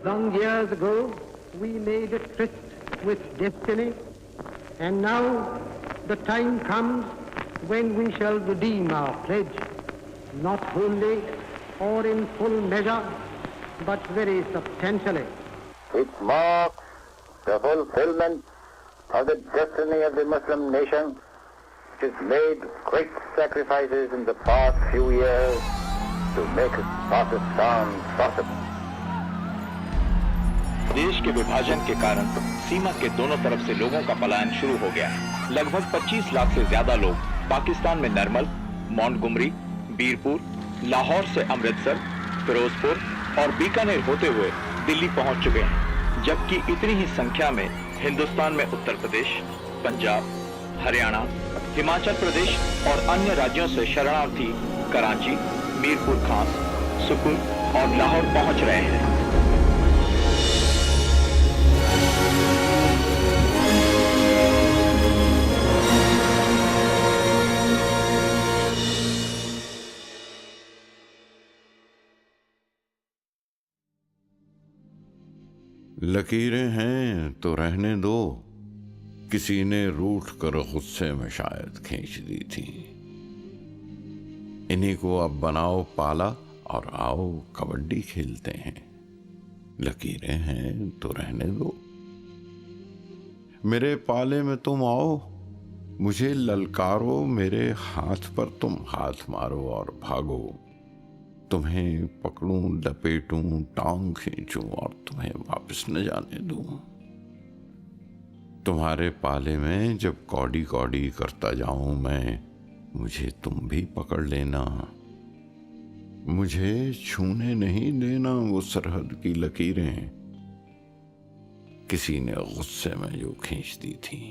Long years ago, we made a tryst with destiny, and now the time comes when we shall redeem our pledge, not wholly or in full measure, but very substantially. It marks the fulfillment of the destiny of the Muslim nation, which has made great sacrifices in the past few years to make Pakistan possible. देश के विभाजन के कारण सीमा के दोनों तरफ से लोगों का पलायन शुरू हो गया है। लगभग 25 लाख से ज्यादा लोग पाकिस्तान में नरमल, मोंटगोमरी, बीरपुर, लाहौर से अमृतसर, फिरोजपुर और बीकानेर होते हुए दिल्ली पहुंच चुके हैं, जबकि इतनी ही संख्या में हिंदुस्तान में उत्तर प्रदेश, पंजाब, हरियाणा, हिमाचल प्रदेश और अन्य राज्यों से शरणार्थी कराची, मीरपुर खास, सुकुल और लाहौर पहुंच रहे हैं। लकीरें हैं तो रहने दो, किसी ने रूठ कर गुस्से में शायद खींच दी थी। इन्हीं को अब बनाओ पाला और आओ कबड्डी खेलते हैं। लकीरें हैं तो रहने दो, मेरे पाले में तुम आओ, मुझे ललकारो, मेरे हाथ पर तुम हाथ मारो और भागो। तुम्हें पकड़ूं, लपेटूं, टांग खींचूं और तुम्हें वापस न जाने दूं। तुम्हारे पाले में जब कौड़ी कौड़ी करता जाऊं मैं, मुझे तुम भी पकड़ लेना। मुझे छूने नहीं देना वो सरहद की लकीरें, किसी ने गुस्से में जो खींच दी थी।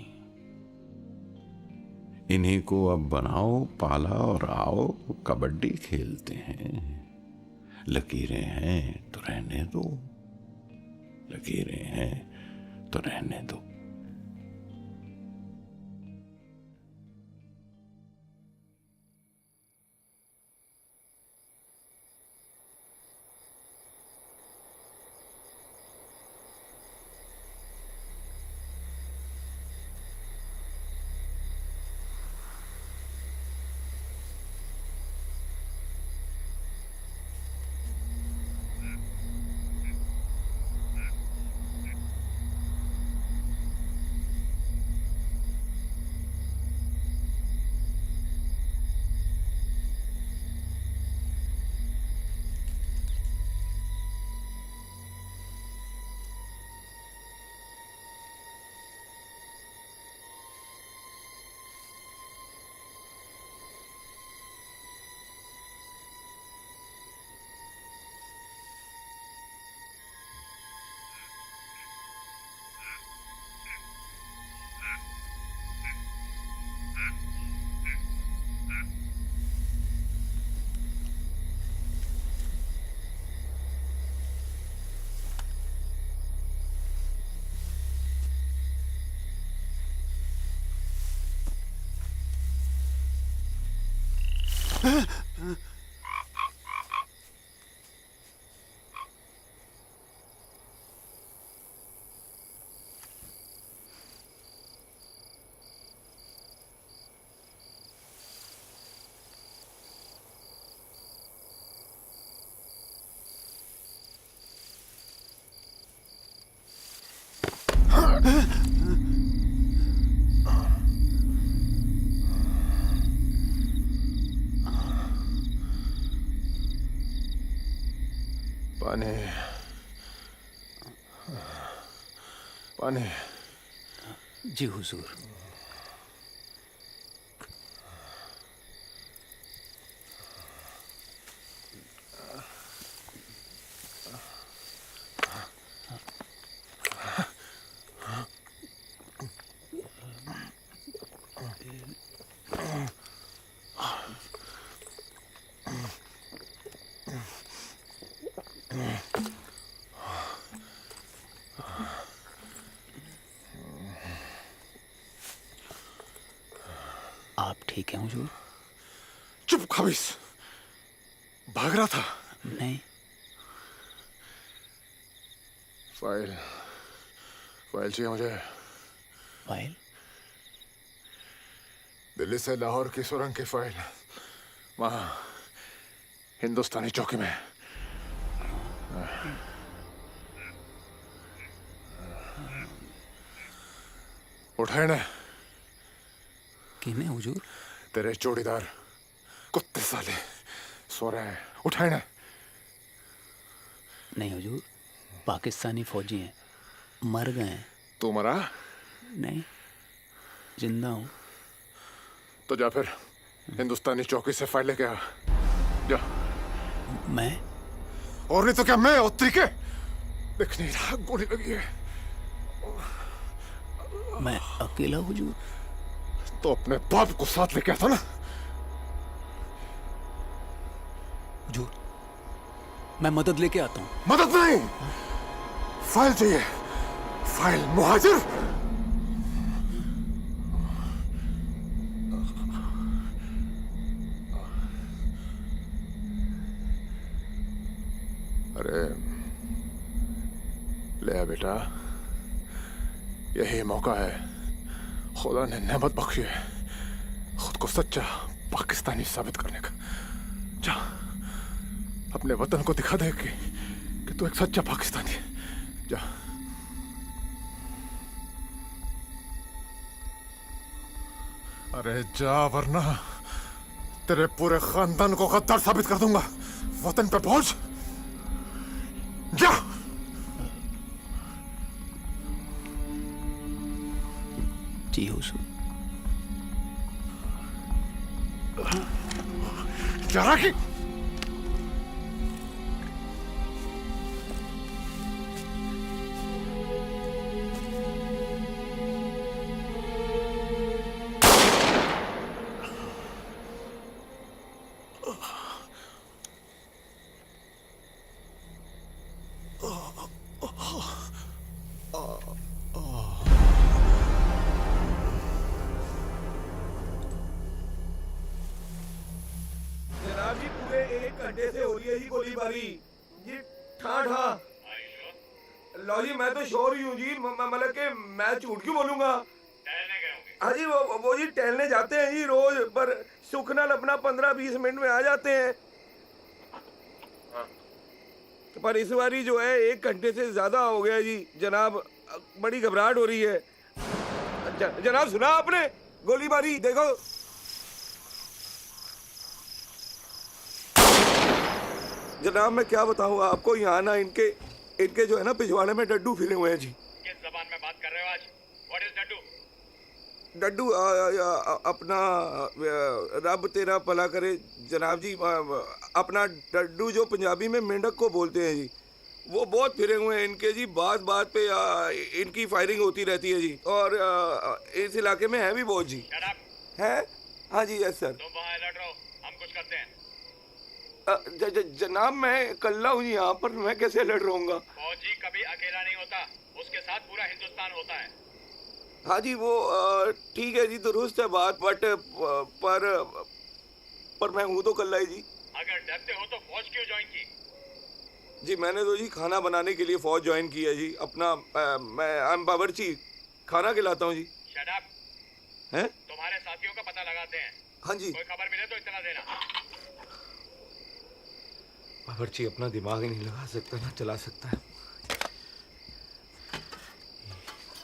इन्हीं को अब बनाओ पाला और आओ कबड्डी खेलते हैं। लकीरें हैं तो रहने दो, लकीरें हैं तो रहने दो। पानी पानी। जी हुजूर। आप ठीक हैं हुजूर? चुप खबीस, भाग रहा था। नहीं। फाइल चाहिए मुझे। फाइल? दिल्ली से लाहौर की सुरंग की फाइल, वहां हिंदुस्तानी चौकी में। उठाए ना? किने हुजूर? तेरे चौड़ीदार कुत्ते साले सो रहे हैं, उठाए ना? नहीं हुजूर, पाकिस्तानी फौजी हैं, मर गए हैं। तू मरा? नहीं, जिंदा हूं। तो जा फिर हिंदुस्तानी चौकी से फाइल लेके आ जा। मैं? और नहीं तो क्या मैं? उत्तरी के देख नहीं रहा, गोली लगी है। मैं अकेला हुजूर? तो अपने बाप को साथ लेके आता ना। हुजूर, मैं मदद लेके आता हूं। मदद नहीं, फाइल चाहिए। फाइल मुहाजिर। अरे ले आ बेटा, यही मौका है। खुदा ने नेमत बख्शी है खुद को सच्चा पाकिस्तानी साबित करने का। जा अपने वतन को दिखा दे कि तू एक सच्चा पाकिस्तानी है। जा। अरे जा, वरना तेरे पूरे खानदान को गद्दार साबित कर दूंगा। वतन पे पहुंच। जा। जी हुजूर। जरा की से हो रही है ही गोलीबारी जी। ठा लो जी, मैं तो श्योर ही हूँ जी, मतलब कि मैं झूठ क्यों बोलूंगा। हाँ जी, वो जी टहलने जाते हैं जी रोज, पर सुखनाल अपना 15-20 मिनट में आ जाते हैं। पर इस बारी जो है 1 घंटे से ज्यादा हो गया जी जनाब, बड़ी घबराहट हो रही है। जनाब सुना आपने गोलीबारी? देखो जनाब, मैं क्या बताऊं आपको, यहाँ ना इनके जो है ना पिछवाड़े में डड्डू फिरे हुए हैं जी। किस जबान में बात कर रहे हो आज? व्हाट इज डड्डू? डड्डू अपना रब तेरा भला करे जनाब जी, अपना डड्डू जो पंजाबी में मेंढक को बोलते हैं जी, वो बहुत फिरे हुए हैं इनके जी। बात बात पे इनकी फायरिंग होती रहती है जी, और इस इलाके में है भी बहुत जी। है? हाँ जी, यस सर। तुम वहाँ अलर्ट रहो, हम कुछ करते हैं। जनाब मैं कल्ला हूँ यहाँ पर, मैं कैसे अलर्ट रहूंगा? फौजी कभी अकेला नहीं होता, उसके साथ पूरा हिंदुस्तान होता है। हाँ जी, वो ठीक है जी, दुरुस्त है बात, बट पर मैं हूँ तो कल्ला ही जी। अगर डरते हो तो फौज क्यों ज्वाइन की? जी मैंने तो जी खाना बनाने के लिए फौज ज्वाइन की है जी। अपना मैं आई एम बावर्ची, खाना खिलाता हूँ जी। Shut up. हैं? तुम्हारे साथियों का पता लगाते हैं। हाँ जी। कोई खबर मिले तो इत्तला देना। बावर्ची अपना दिमाग ही नहीं लगा सकता ना चला सकता है।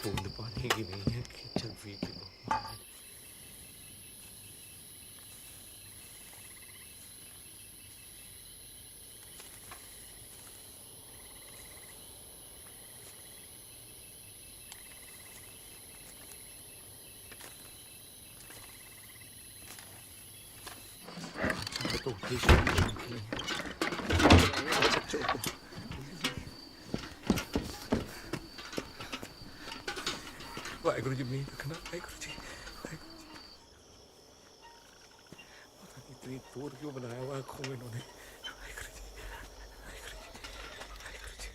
बूंद पानी की नहीं है कि चलवी की बूंद। तो बच्चों को वाहिगुरु जी में रखना। वाहिगुरु जी पता नहीं इतनी दूर क्यों बनाया हुआ है खून इन्होंने। वाहिगुरु जी, वाहिगुरु जी, वाहिगुरु जी।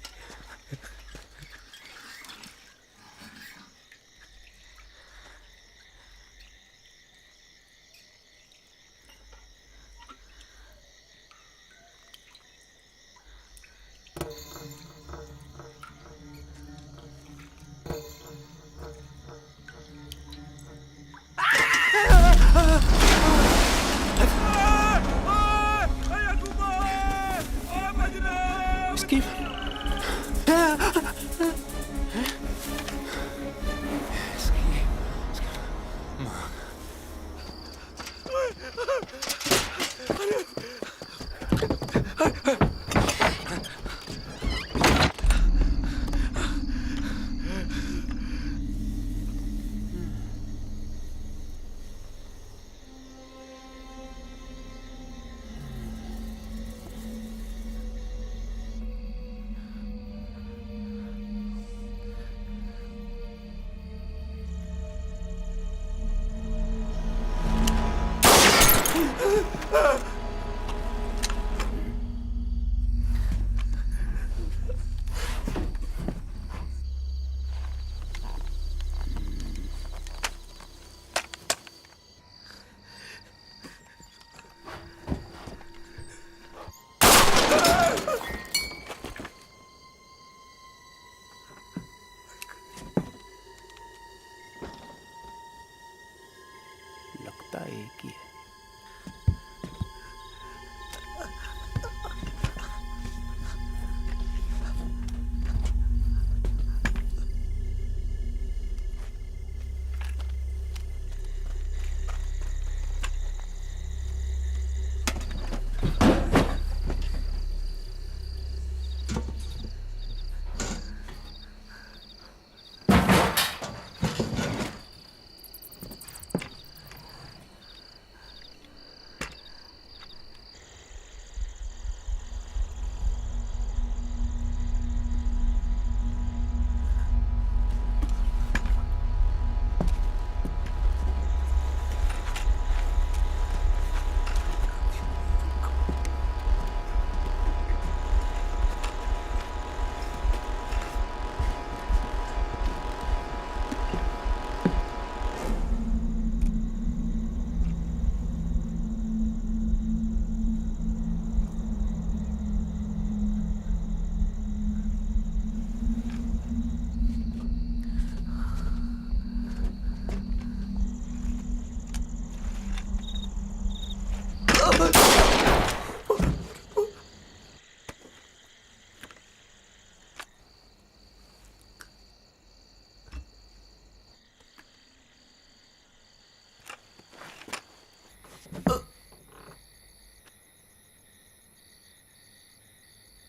लगता एक ही है।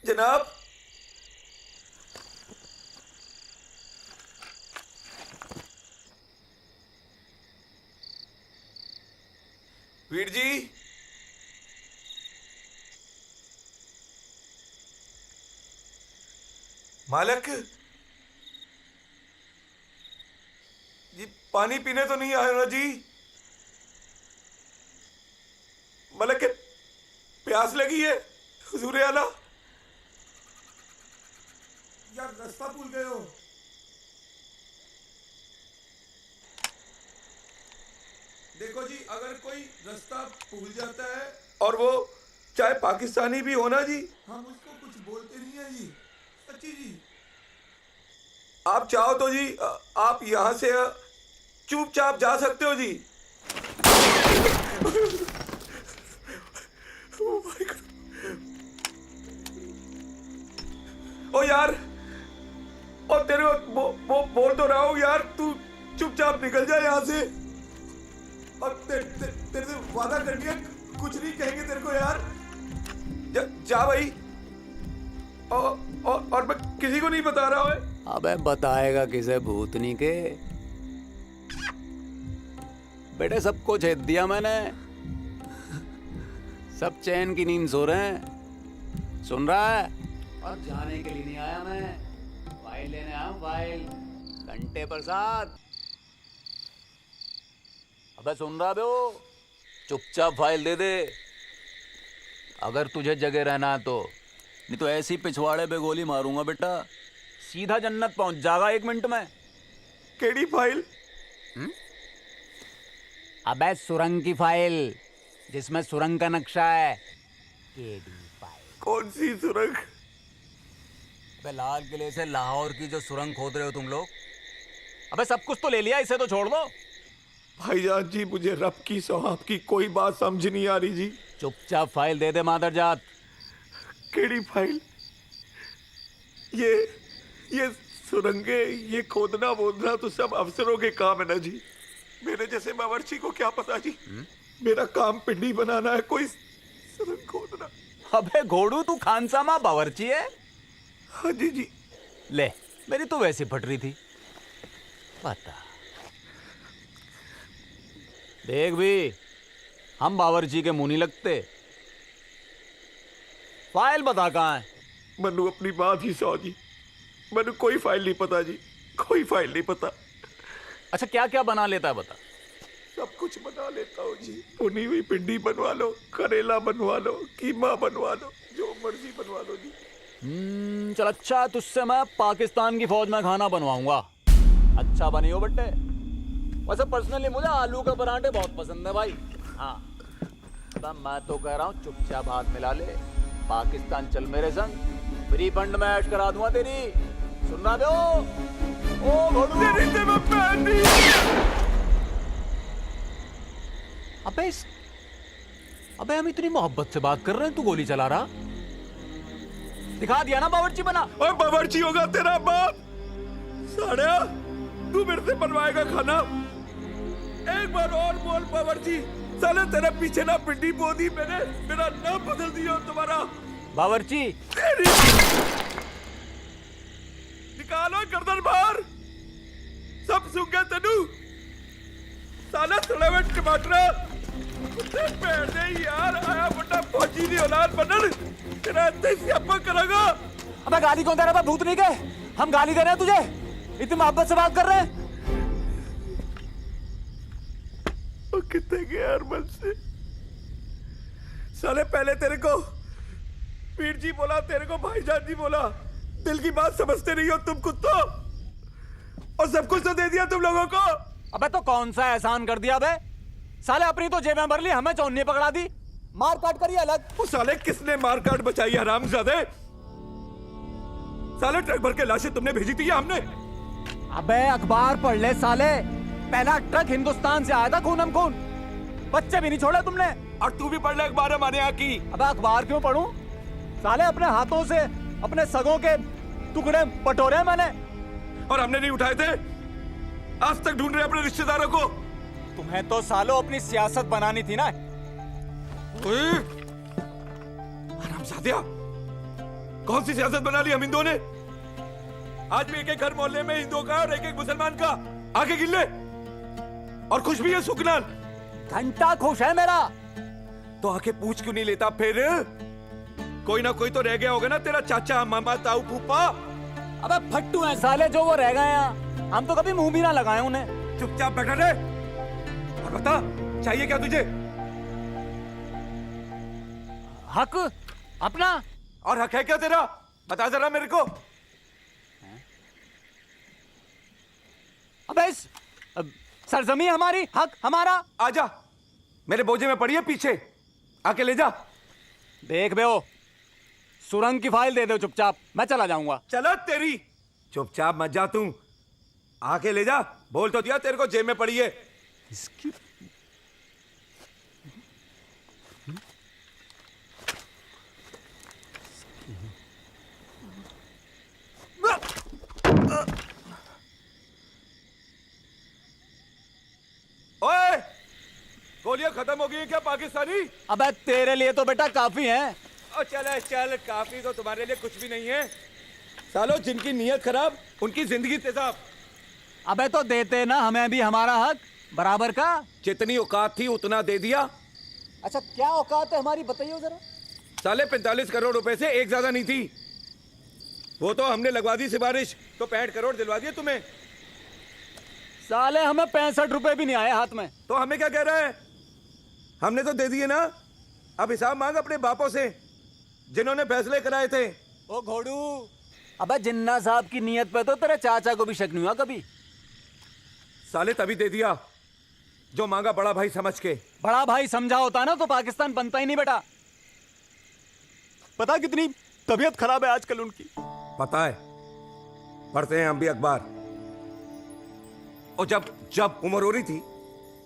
जनाब वीर जी, मालक जी पानी पीने तो नहीं आए ना जी? मालक के प्यास लगी है हुजूर आला। यार रास्ता भूल गए हो? देखो जी अगर कोई रास्ता भूल जाता है और वो चाहे पाकिस्तानी भी हो ना जी, हम उसको कुछ बोलते नहीं है जी, सच्ची जी। आप चाहो तो जी आप यहाँ से चुपचाप जा सकते हो जी। Oh my God. ओ यार, और तेरे वो बोल तो रहा हूँ यार, तू चुपचाप निकल जा यहाँ से। और तेरे से वादा कर दिया कुछ नहीं कहेंगे तेरे को यार। जा भाई। और मैं किसी को नहीं बता रहा हूँ। अबे बताएगा किसे भूतनी के? बेटे सबको छेद दिया मैंने, सब चैन की नींद सो रहे हैं। सुन रहा है? और जाने के लिए नहीं आया मैं, फाइल लेने आया हूं, फाइल। घंटे प्रसाद, अबे सुन रहा बे? वो चुपचाप फाइल दे दे अगर तुझे जगह रहना है तो, नहीं तो ऐसी पिछवाड़े पे गोली मारूंगा बेटा, सीधा जन्नत पहुंच जाएगा 1 मिनट में। केड़ी फाइल? अबे सुरंग की फाइल, जिसमें सुरंग का नक्शा है। KD file? कौन सी सुरंग? अबे लाल किले से लाहौर की जो सुरंग खोद रहे हो तुम लोग। अबे सब कुछ तो ले लिया, इसे तो छोड़ दो। भाईजान जी मुझे रब की सौ आपकी कोई बात समझ नहीं आ रही जी। चुपचाप फाइल दे दे मादरजात। केड़ी फाइल? ये सुरंगे, ये खोदना वोदना तो सब अफसरों के काम है ना जी। मेरे जैसे बावर्ची को क्या पता जी। मेरा काम पिंडी बनाना है, कोई सुरंग खोदना। अबे घोड़ू तू खानसामा बावर्ची है? हाँ जी जी। ले, मेरी तो वैसी फट रही थी। बता देख भी, हम बावर्ची के मुंह नहीं लगते। फाइल बता कहाँ है? मनु अपनी बात ही सौ जी, मनु कोई फाइल नहीं पता जी, कोई फाइल नहीं पता। अच्छा क्या क्या बना लेता है बता? सब कुछ बना लेता हूँ जी। भुनी हुई पिंडी बनवा लो, करेला बनवा लो, कीमा बनवा लो, जो मर्जी बनवा लो जी। चल अच्छा, तुझसे मैं पाकिस्तान की फौज में खाना बनवाऊंगा। अच्छा बनी हो बट्टे। वैसे पर्सनली मुझे आलू के पराठे बहुत पसंद है भाई। हाँ तब मैं तो कह रहा हूँ चुपचाप हाथ मिला ले, पाकिस्तान चल मेरे संग, फ्री फंड में ऐश करा दूंगा तेरी। सुनना दो ओ घोड़ू। अबे हम इतनी मोहब्बत से बात कर रहे हैं, तू गोली चला रहा। दिखा दिया ना बावर्ची बना। और बावर्ची होगा तेरा बाप साड़ा, तू मेरे से बनवाएगा खाना? एक बार और बोल बावर्ची, साले तेरे पीछे ना पिंडी बोदी मैंने, मेरा नाम बदल दिया तुम्हारा। बावर्ची निकालो गर्दन बाहर, सब सुन गए तेनू। साला सड़े हुए टमाटर पैर दे यार, आया बड़ा फौजी दी औलाद बनन, तेरा इतने स्यापा करांगा। अबे गाली कौन दे रहा है? भूत नहीं गए, हम गाली दे रहे हैं तुझे? इतनी मोहब्बत से बात कर रहे हैं। वो कितने गए अरमन से? साले पहले तेरे को पीर जी बोला, तेरे को भाईजान जी बोला, दिल की बात समझते नहीं हो तुम कुत्तों, और सब कुछ तो दे दिया तुम लोगों को। अबे तो कौन सा एहसान कर दिया बे? साले अपनी तो जेबें भर ली, हमें चौन्नी पकड़ा दी, मार काट करी अलग। वो साले किसने मार काट बचाई है हरामजादे? साले ट्रक भर के लाशें तुमने भेजी थी या हमने? अबे अखबार पढ़ ले साले, पहला ट्रक हिंदुस्तान से आया था खूनम खून, बच्चे भी नहीं छोड़े तुमने। और तू भी पढ़ ले अखबार हमारे यहाँ की। अबे अखबार क्यों पढ़ूं? साले अपने हाथों से अपने सगों के टुकड़े बटोरे मैंने। और हमने नहीं उठाए थे? आज तक ढूंढ रहे अपने रिश्तेदारों को। तुम्हें तो सालों अपनी सियासत बनानी थी ना। हरामजादिया, कौन सी सियासत बना ली हम हिंदुओं ने? आज भी एक एक घर मोहल्ले में हिंदुओं का और एक एक मुसलमान का, आके गिन ले। और खुश भी है सुखनान, घंटा खुश है मेरा। तो आके पूछ क्यों नहीं लेता फिर? कोई ना कोई तो रह गया होगा ना, तेरा चाचा, मामा, ताऊ, फूफा। अबे फट्टू हैं साले जो वो रह गए हैं, हम तो कभी मुंह भी ना लगाए उन्हें। चुपचाप बैठा रहे और बता, चाहिए क्या तुझे? हक अपना। और हक है क्या तेरा? बता जरा मेरे को। अबे सरजमी हमारी, हक हमारा। आजा, मेरे बोझे में पड़ी है पीछे। आके ले जा। देख बे ओ, सुरंग की फाइल दे दो चुपचाप, मैं चला जाऊंगा। चलो तेरी, चुपचाप मत जा तू, आके ले जा। बोल तो दिया तेरे को जेब में पड़ी है। इसकी ओए, गोलियां खत्म हो गई हैं क्या पाकिस्तानी? अबे तेरे लिए तो बेटा काफी है। और चल, काफी तो तुम्हारे लिए कुछ भी नहीं है। सालो जिनकी नीयत खराब उनकी जिंदगी तेजाब। अबे तो देते ना हमें भी हमारा हक बराबर का। जितनी औकात थी उतना दे दिया। अच्छा क्या औकात है हमारी, बताइए जरा। साले 45 करोड़ रुपए से एक ज्यादा नहीं थी। वो तो हमने लगवा दी सिफारिश, तो 65 करोड़ दिलवा दिए तुम्हें। साले हमें 65 रुपए भी नहीं आए हाथ में। तो हमें क्या कह रहा है? हमने तो दे दिए ना। अब हिसाब मांग अपने बापों से जिन्होंने फैसले कराए थे। ओ घोड़ू, अबे जिन्ना साहब की नीयत पे तो तेरे चाचा को भी शक नहीं हुआ कभी। साले तभी दे दिया जो मांगा बड़ा भाई समझ के। बड़ा भाई समझा होता ना तो पाकिस्तान बनता ही नहीं बेटा। पता कितनी तबीयत खराब है आजकल उनकी। पता है, पढ़ते हैं हम भी अखबार। और जब उम्र हो रही थी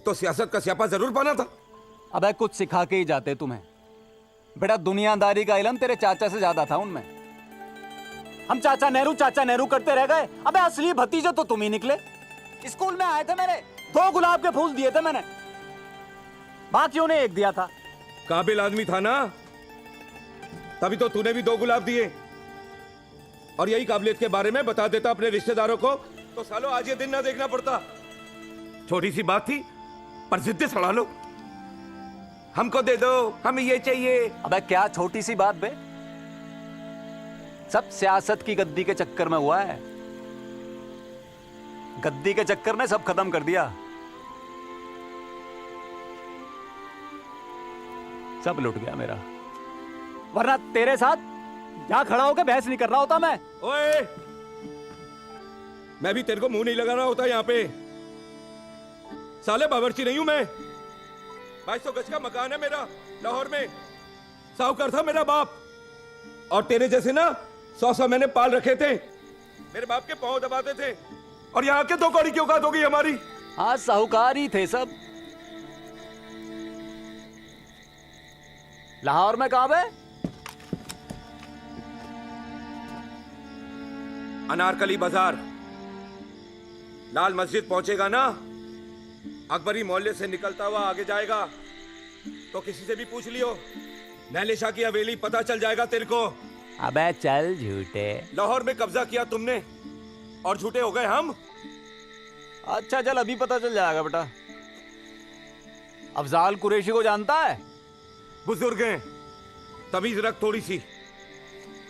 तो सियासत का स्यापा जरूर पाना था। अबे कुछ सिखा के ही जाते तुम्हें बेटा। दुनियादारी का इल्म तेरे चाचा से ज्यादा था उनमें। हम चाचा नेहरू करते रह गए। अबे असली भतीजे तो तुम ही निकले। स्कूल में आए थे मेरे, 2 गुलाब के फूल दिए थे मैंने, बाकियों ने 1 दिया था। काबिल आदमी था ना, तभी तो तूने भी 2 गुलाब दिए। और यही काबिलियत के बारे में बता देता अपने रिश्तेदारों को तो सालों आज ये दिन ना देखना पड़ता। छोटी सी बात थी पर जिद्दी सड़ा लो। हमको दे दो, हमें ये चाहिए। अबे क्या छोटी सी बात बे, सब सियासत की गद्दी के चक्कर में हुआ है। गद्दी के चक्कर ने सब खत्म कर दिया, सब लुट गया मेरा। वरना तेरे साथ यहां खड़ा होकर बहस नहीं कर रहा होता मैं। ओए, मैं भी तेरे को मुंह नहीं लगा रहा होता यहाँ पे। साले बावर्ची नहीं हूं मैं। 2200 गज का मकान है मेरा लाहौर में। साहूकार था मेरा बाप। और तेरे जैसे ना 100 मैंने पाल रखे थे। मेरे बाप के पांव दबाते थे। और यहाँ के 2 कौड़ी की औकात हो गई हमारी। हाँ साहूकार ही थे सब। लाहौर में कहां पे? अनारकली बाजार। लाल मस्जिद पहुंचेगा ना, अकबरी मोहल्ले से निकलता हुआ आगे जाएगा तो किसी से भी पूछ लियो, नैले शाह की हवेली पता चल जाएगा तेरे को। अबे चल झूठे। लाहौर में कब्जा किया तुमने और झूठे हो गए हम। अच्छा चल अभी पता चल जाएगा बेटा। अफजाल कुरैशी को जानता है? बुजुर्ग हैं, तमीज रख थोड़ी सी।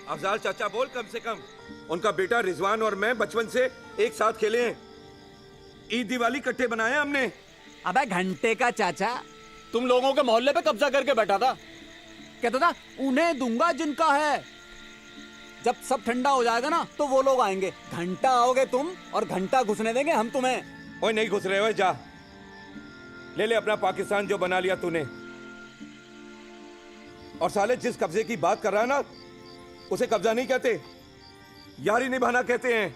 अफजाल चाचा बोल कम से कम। उनका बेटा रिजवान और मैं बचपन से एक साथ खेले हैं। ईद दिवाली इकट्ठे बनाए हमने। अबे घंटे का चाचा तुम लोगों के मोहल्ले पे कब्जा करके बैठा था। कहता था उन्हें दूंगा जिनका है। जब सब ठंडा हो जाएगा ना तो वो लोग आएंगे। घंटा आओगे तुम और घंटा घुसने देंगे हम तुम्हें। ओए नहीं घुस रहे हो, जा ले ले अपना पाकिस्तान जो बना लिया तूने। और साले जिस कब्जे की बात कर रहा है ना, उसे कब्जा नहीं कहते, यारी निभाना कहते हैं।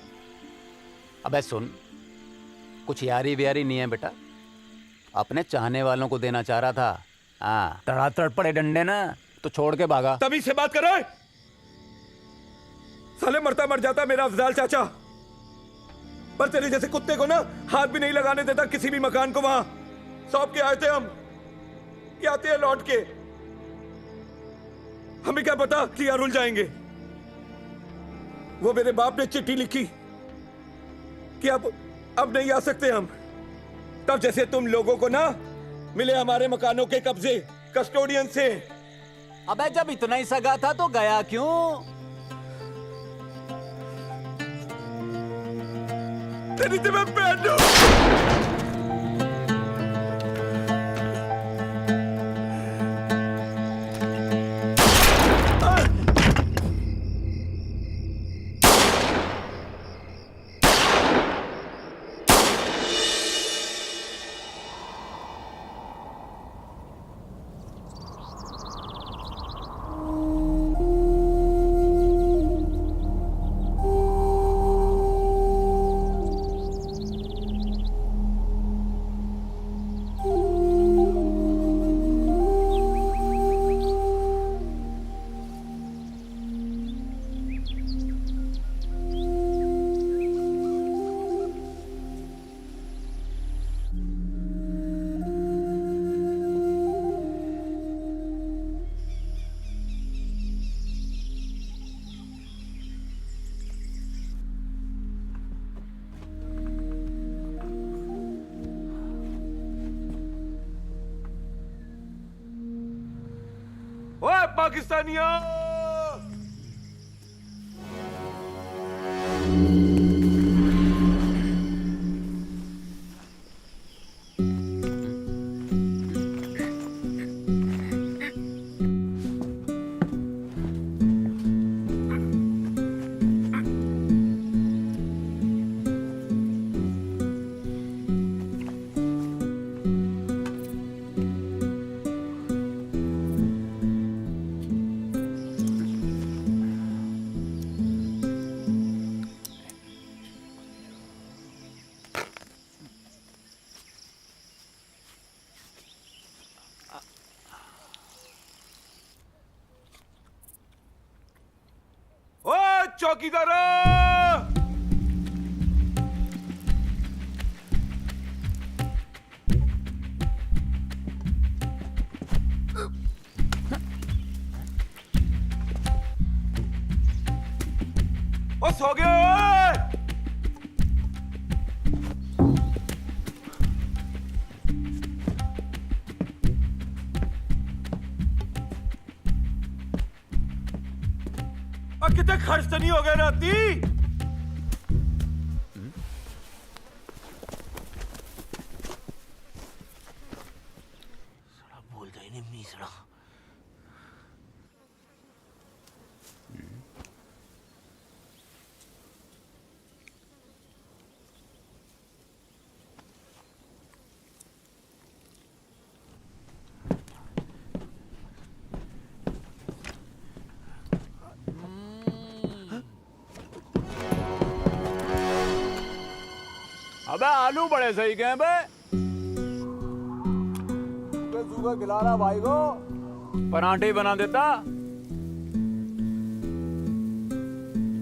अबे सुन, कुछ यारी व्यारी नहीं है बेटा। अपने चाहने वालों को देना चाह रहा था। हाँ, तड़ातड़ पड़े डंडे ना तो छोड़ के भागा। तभी से बात कर रहा है। साले मरता मर जाता मेरा अफजाल चाचा, पर तेरे जैसे कुत्ते को ना हाथ भी नहीं लगाने देता किसी भी मकान को। वहां सौंप के आए थे हम, ये आते हैं लौट के। हमें क्या पता कि यार रुल जाएंगे। वो मेरे बाप ने चिट्ठी लिखी कि अब नहीं आ सकते हम। तब जैसे तुम लोगों को ना मिले हमारे मकानों के कब्जे कस्टोडियन से। अबे जब इतना ही सगा था तो गया क्यों? तेरी तो मैं बैठ दूं। पाकिस्तानियों। चौकीदारों, ओ सो गए ओए। कितने खर्च तो नहीं हो गए राती। बोलता ही नहीं मीसड़ा। अबे आलू बड़े सही गए बे। सूखा खिला रहा भाई को, पराठे ही बना देता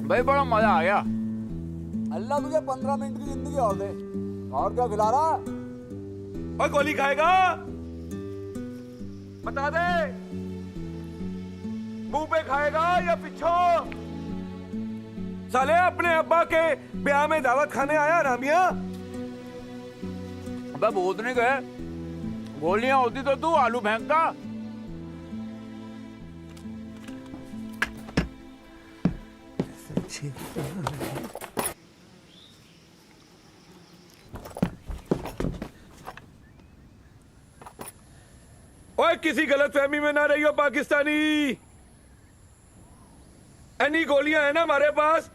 भाई, बड़ा मजा आ गया। अल्लाह तुझे 15 मिनट की जिंदगी और दे। और क्या खिला रहा? और गोली खाएगा बता दे, मुंह पे खाएगा या पिछो? साले अपने अब्बा के ब्याह में दावत खाने आया रामिया। अबे भूत नहीं गए, गोलियां होती तो तू आलू फेंकता। ओए किसी गलतफहमी में ना रहियो पाकिस्तानी। एनी गोलियां है ना हमारे पास।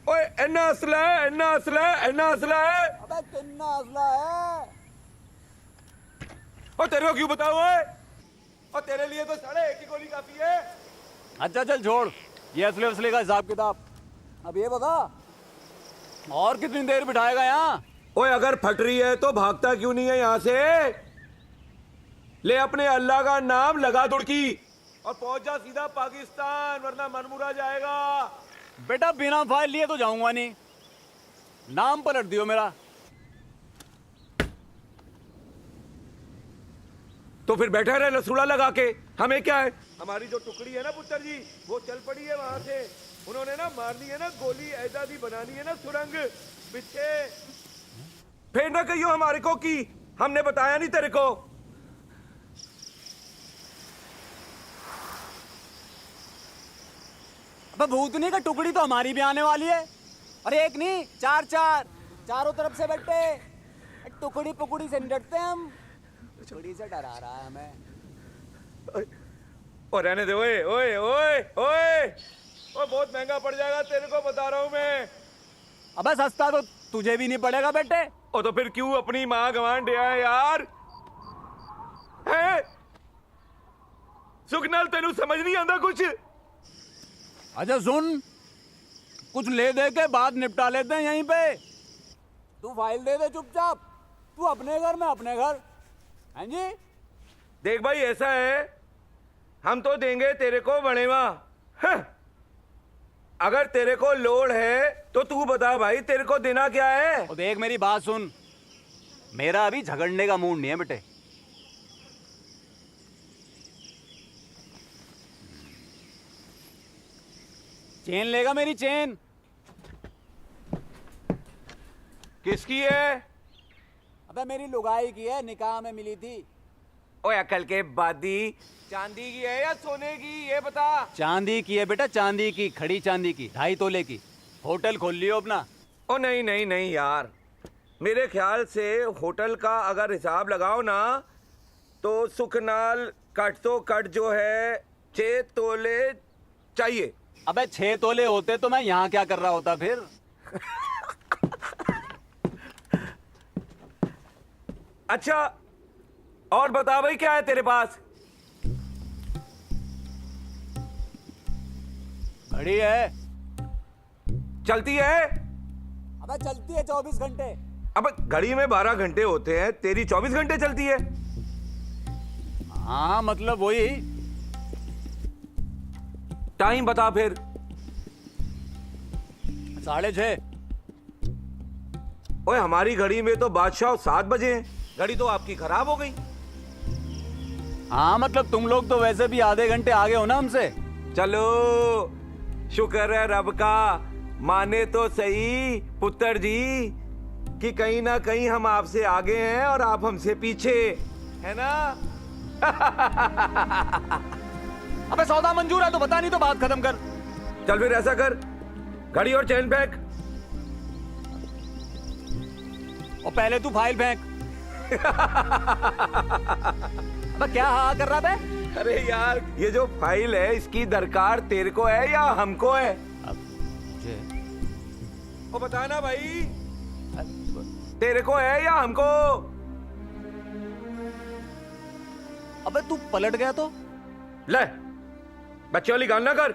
ओए इन्ना असला है, इन्ना असला है, इन्ना असला है। अबे कितना असला है? और तेरे को क्यों बताऊं? और तेरे लिए तो 1.5 गोली काफी है। अच्छा चल छोड़ ये असले वसले का हिसाब किताब। अब ये बता और कितनी देर बिठाएगा यहाँ? ओए अगर फट रही है तो भागता क्यों नहीं है यहाँ से? ले अपने अल्लाह का नाम लगा दुड़की और पहुंच जा सीधा पाकिस्तान, वरना मनमुरा जाएगा। बेटा बिना फाइल लिए तो जाऊंगा नहीं, नाम पलट दियो मेरा। तो फिर बैठा रहे नसूड़ा लगा के, हमें क्या है? हमारी जो टुकड़ी है ना पुत्र जी, वो चल पड़ी है वहां से। उन्होंने ना मारनी है ना गोली, ऐदादी बनानी है ना सुरंग पीछे। फिर ना कहियो हमारे को कि हमने बताया नहीं तेरे को। अबे भूतनी का टुकड़ी तो हमारी भी आने वाली है। अरे एक नहीं, चार चार, चारों तरफ से बैठे टुकड़ी पुकड़ी से डरते हैं हम। टुकड़ी से डरा रहा है हमें। और रहने दे। ओए ओए ओए ओए ओए, बहुत महंगा पड़ जाएगा तेरे को, बता रहा हूं मैं। अबे सस्ता तो तुझे भी नहीं पड़ेगा बेटे। और तो फिर क्यों अपनी माँ गंवान दिया है यार? है सुखनाल, तेनू समझ नहीं आता कुछ? अच्छा सुन, कुछ ले दे के बाद निपटा लेते हैं यहीं पे। तू फाइल दे दे चुपचाप, तू अपने घर में अपने घर। हैं जी? देख भाई ऐसा है, हम तो देंगे तेरे को बनेवा। अगर तेरे को लोड है तो तू बता भाई, तेरे को देना क्या है? और देख मेरी बात सुन, मेरा अभी झगड़ने का मूड नहीं है बेटे। चेन लेगा मेरी चेन? किसकी है? अबे मेरी लुगाई की है, निकाह में मिली थी। ओए अकल के बादी, चांदी की है या सोने की, ये बता। चांदी की है बेटा, चांदी की, खड़ी चांदी की, 2.5 तोले की। होटल खोल लियो अपना। ओ नहीं नहीं नहीं यार, मेरे ख्याल से होटल का अगर हिसाब लगाओ ना तो सुखनाल कट तो कट जो है 6 तोले चाहिए। अबे 6 तोले होते तो मैं यहाँ क्या कर रहा होता फिर? अच्छा और बता भाई, क्या है तेरे पास? घड़ी है। चलती है? अबे चलती है 24 घंटे। अब घड़ी में 12 घंटे होते हैं, तेरी 24 घंटे चलती है? हाँ मतलब वही। टाइम बता फिर। 6:30। ओए हमारी घड़ी में तो बादशाह 7 बजे हैं। घड़ी तो आपकी खराब हो गई। हाँ मतलब तुम लोग तो वैसे भी आधे घंटे आगे हो ना हमसे। चलो शुक्र है रब का, माने तो सही पुत्र जी कि कहीं ना कहीं हम आपसे आगे हैं और आप हमसे पीछे, है ना? अबे सौदा मंजूर है तो बता, नहीं तो बात खत्म कर। चल फिर ऐसा कर, घड़ी और चैन फेंक। और पहले तू फाइल फेंक। अबे क्या हाँ कर रहा बे? अरे यार, ये जो फाइल है इसकी दरकार तेरे को है या हमको है? अब मुझे ओ बता ना भाई, तेरे को है या हमको? अबे तू पलट गया तो? ले बच्चे वाली गाल ना कर।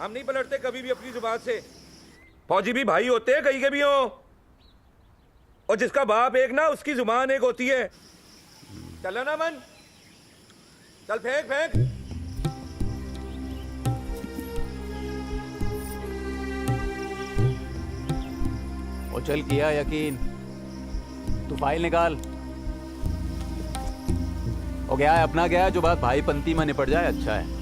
हम नहीं पलटते कभी भी अपनी जुबान से। फौजी भी भाई होते हैं कहीं के भी हो, और जिसका बाप एक ना उसकी जुबान एक होती है। चलो ना मन, चल फेंक फेंक। ओ चल किया यकीन। तू फाइल निकाल। ओ गया है अपना, गया है। जो बात भाई पंती में निपट जाए अच्छा है।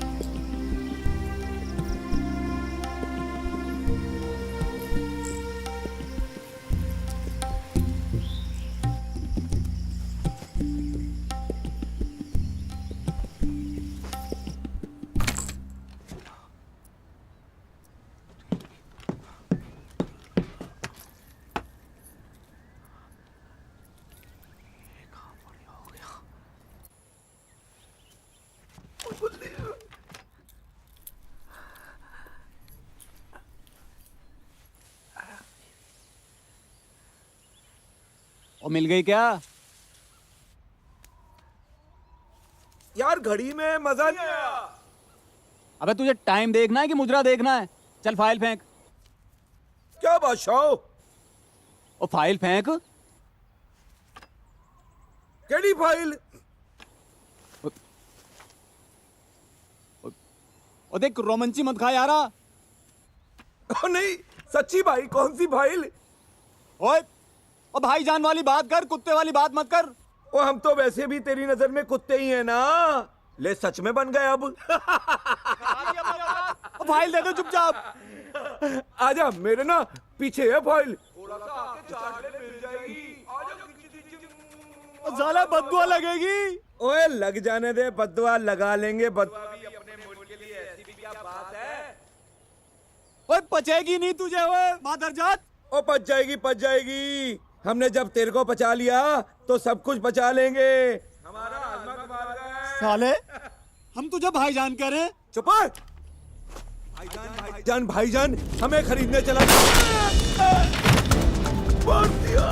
और मिल गई क्या? यार घड़ी में मजा नहीं आया। अबे तुझे टाइम देखना है कि मुजरा देखना है? चल फाइल फेंक। क्या बादशाह? ओ फाइल फेंक। केड़ी फाइल? ओ देख रोमांची मत खा यारा। ओ नहीं सच्ची भाई, कौन सी फाइल? ओए ओ भाईजान वाली बात कर, कुत्ते वाली बात मत कर। ओ हम तो वैसे भी तेरी नजर में कुत्ते ही हैं ना। ले सच में बन गए अब। ओ फाइल दे दो चुपचाप। आजा मेरे ना पीछे है फाइल। ओ साला बददुआ लगेगी। ओए लग जाने दे, बददुआ लगा लेंगे। बददुआ भी अपने मुल्क के लिए ऐसी भी क्या बात है। ओए पचेगी नहीं तुझे ओए मादरजात। ओ पच जाएगी पच जाएगी। हमने जब तेरे को पचा लिया तो सब कुछ पचा लेंगे। हमारा आजमा कमाल का है। साले हम तुझे भाईजान कह रहे हैं। चुप है। भाईजान भाईजान हमें खरीदने चला। मार दिया।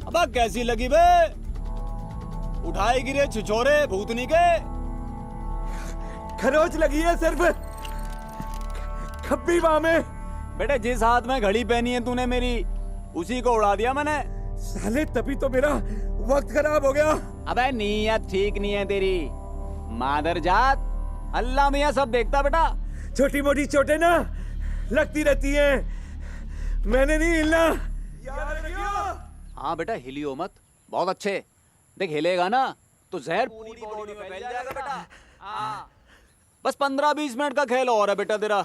अबा कैसी लगी बे? उठाए गिरे छिछोरे भूतनी के। खरोच लगी है सिर्फ खब्बी बाह में। बेटे जिस हाथ में घड़ी पहनी है तूने मेरी, उसी को उड़ा दिया मैंने। साले तभी तो मेरा वक्त खराब हो गया। अबे नीयत ठीक नहीं है तेरी, मादर जात। अल्लाह मियाँ सब देखता बेटा। छोटी मोटी चोटें ना लगती रहती हैं, मैंने नहीं हिलना। याद रखियो। हाँ बेटा हिलियो मत, बहुत अच्छे। देख हिलेगा ना तो जहर पूरी बॉडी में फैल जाएगा बेटा। हाँ बस 15-20 मिनट का खेल और है बेटा तेरा,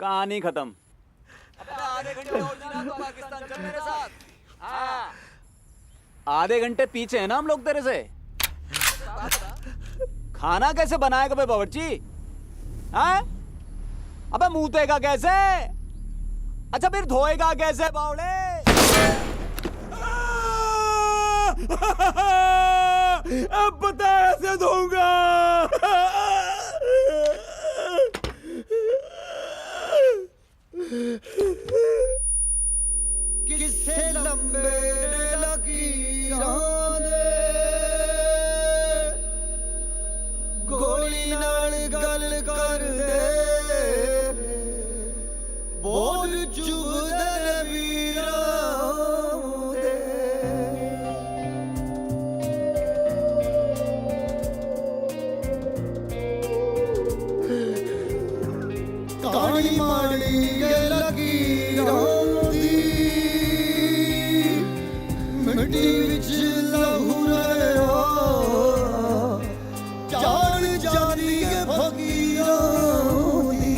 कहानी खत्म। आधे घंटे और जीना तो पाकिस्तान चल मेरे साथ। हाँ आधे घंटे पीछे है ना हम लोग तेरे से। खाना कैसे बनाएगा बे बावर्ची? हाँ अबे मुंहतेगा कैसे? अच्छा फिर धोएगा कैसे बावड़े? अब पता ऐसे धोऊंगा। किसे लंबे लकीरां दे गोली नाल गल कर दे बोल चूदे वीरां दे काली माड़ी लकीरां मिट्टी विच लहू रहा जान जानी के फकीरां दी।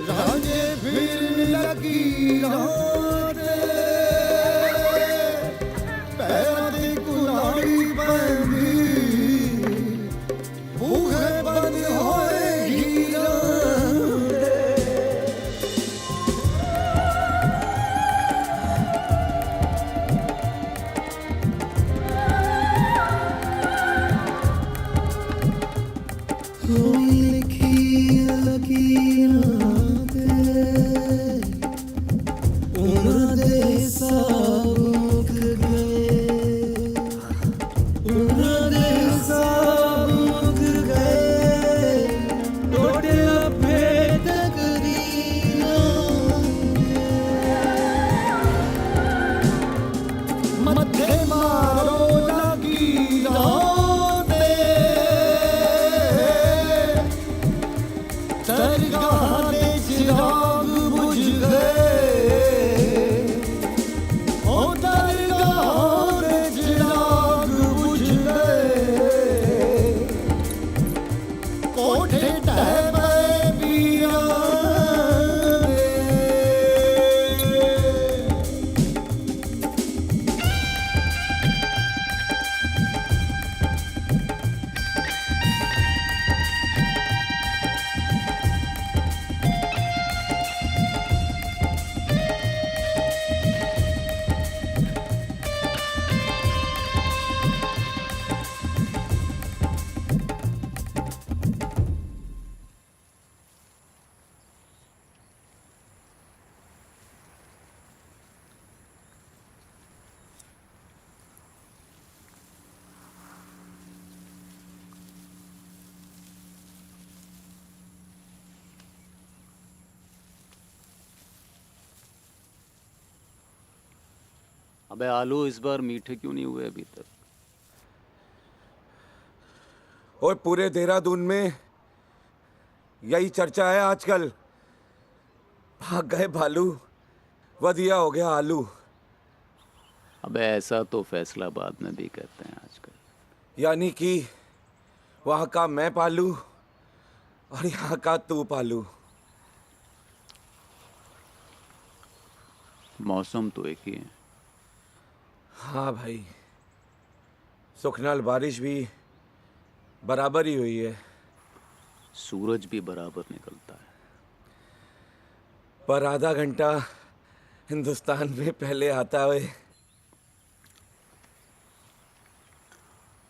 रांझे फिरन लकीरां ते पैरां दी कुल्हाड़ी पैंदी बूहे बंद होए हीरां दे। होई लिखी लकीरां मथे मारो लकीरां दे दरगाह दे चिराग बुझ गए ओ दरगाह दे चिराग बुझ गए कोठे ढह गए पीरां दे। अबे आलू इस बार मीठे क्यों नहीं हुए अभी तक? और पूरे देहरादून में यही चर्चा है आजकल। भाग गए भालू, वधिया हो गया आलू। अबे ऐसा तो फैसलाबाद में भी कहते हैं आजकल। यानी कि वहां का मैं पालू और यहाँ का तू पालू। मौसम तो एक ही है। हाँ भाई, सुखनाल बारिश भी बराबर ही हुई है, सूरज भी बराबर निकलता है। पर आधा घंटा हिंदुस्तान में पहले आता है।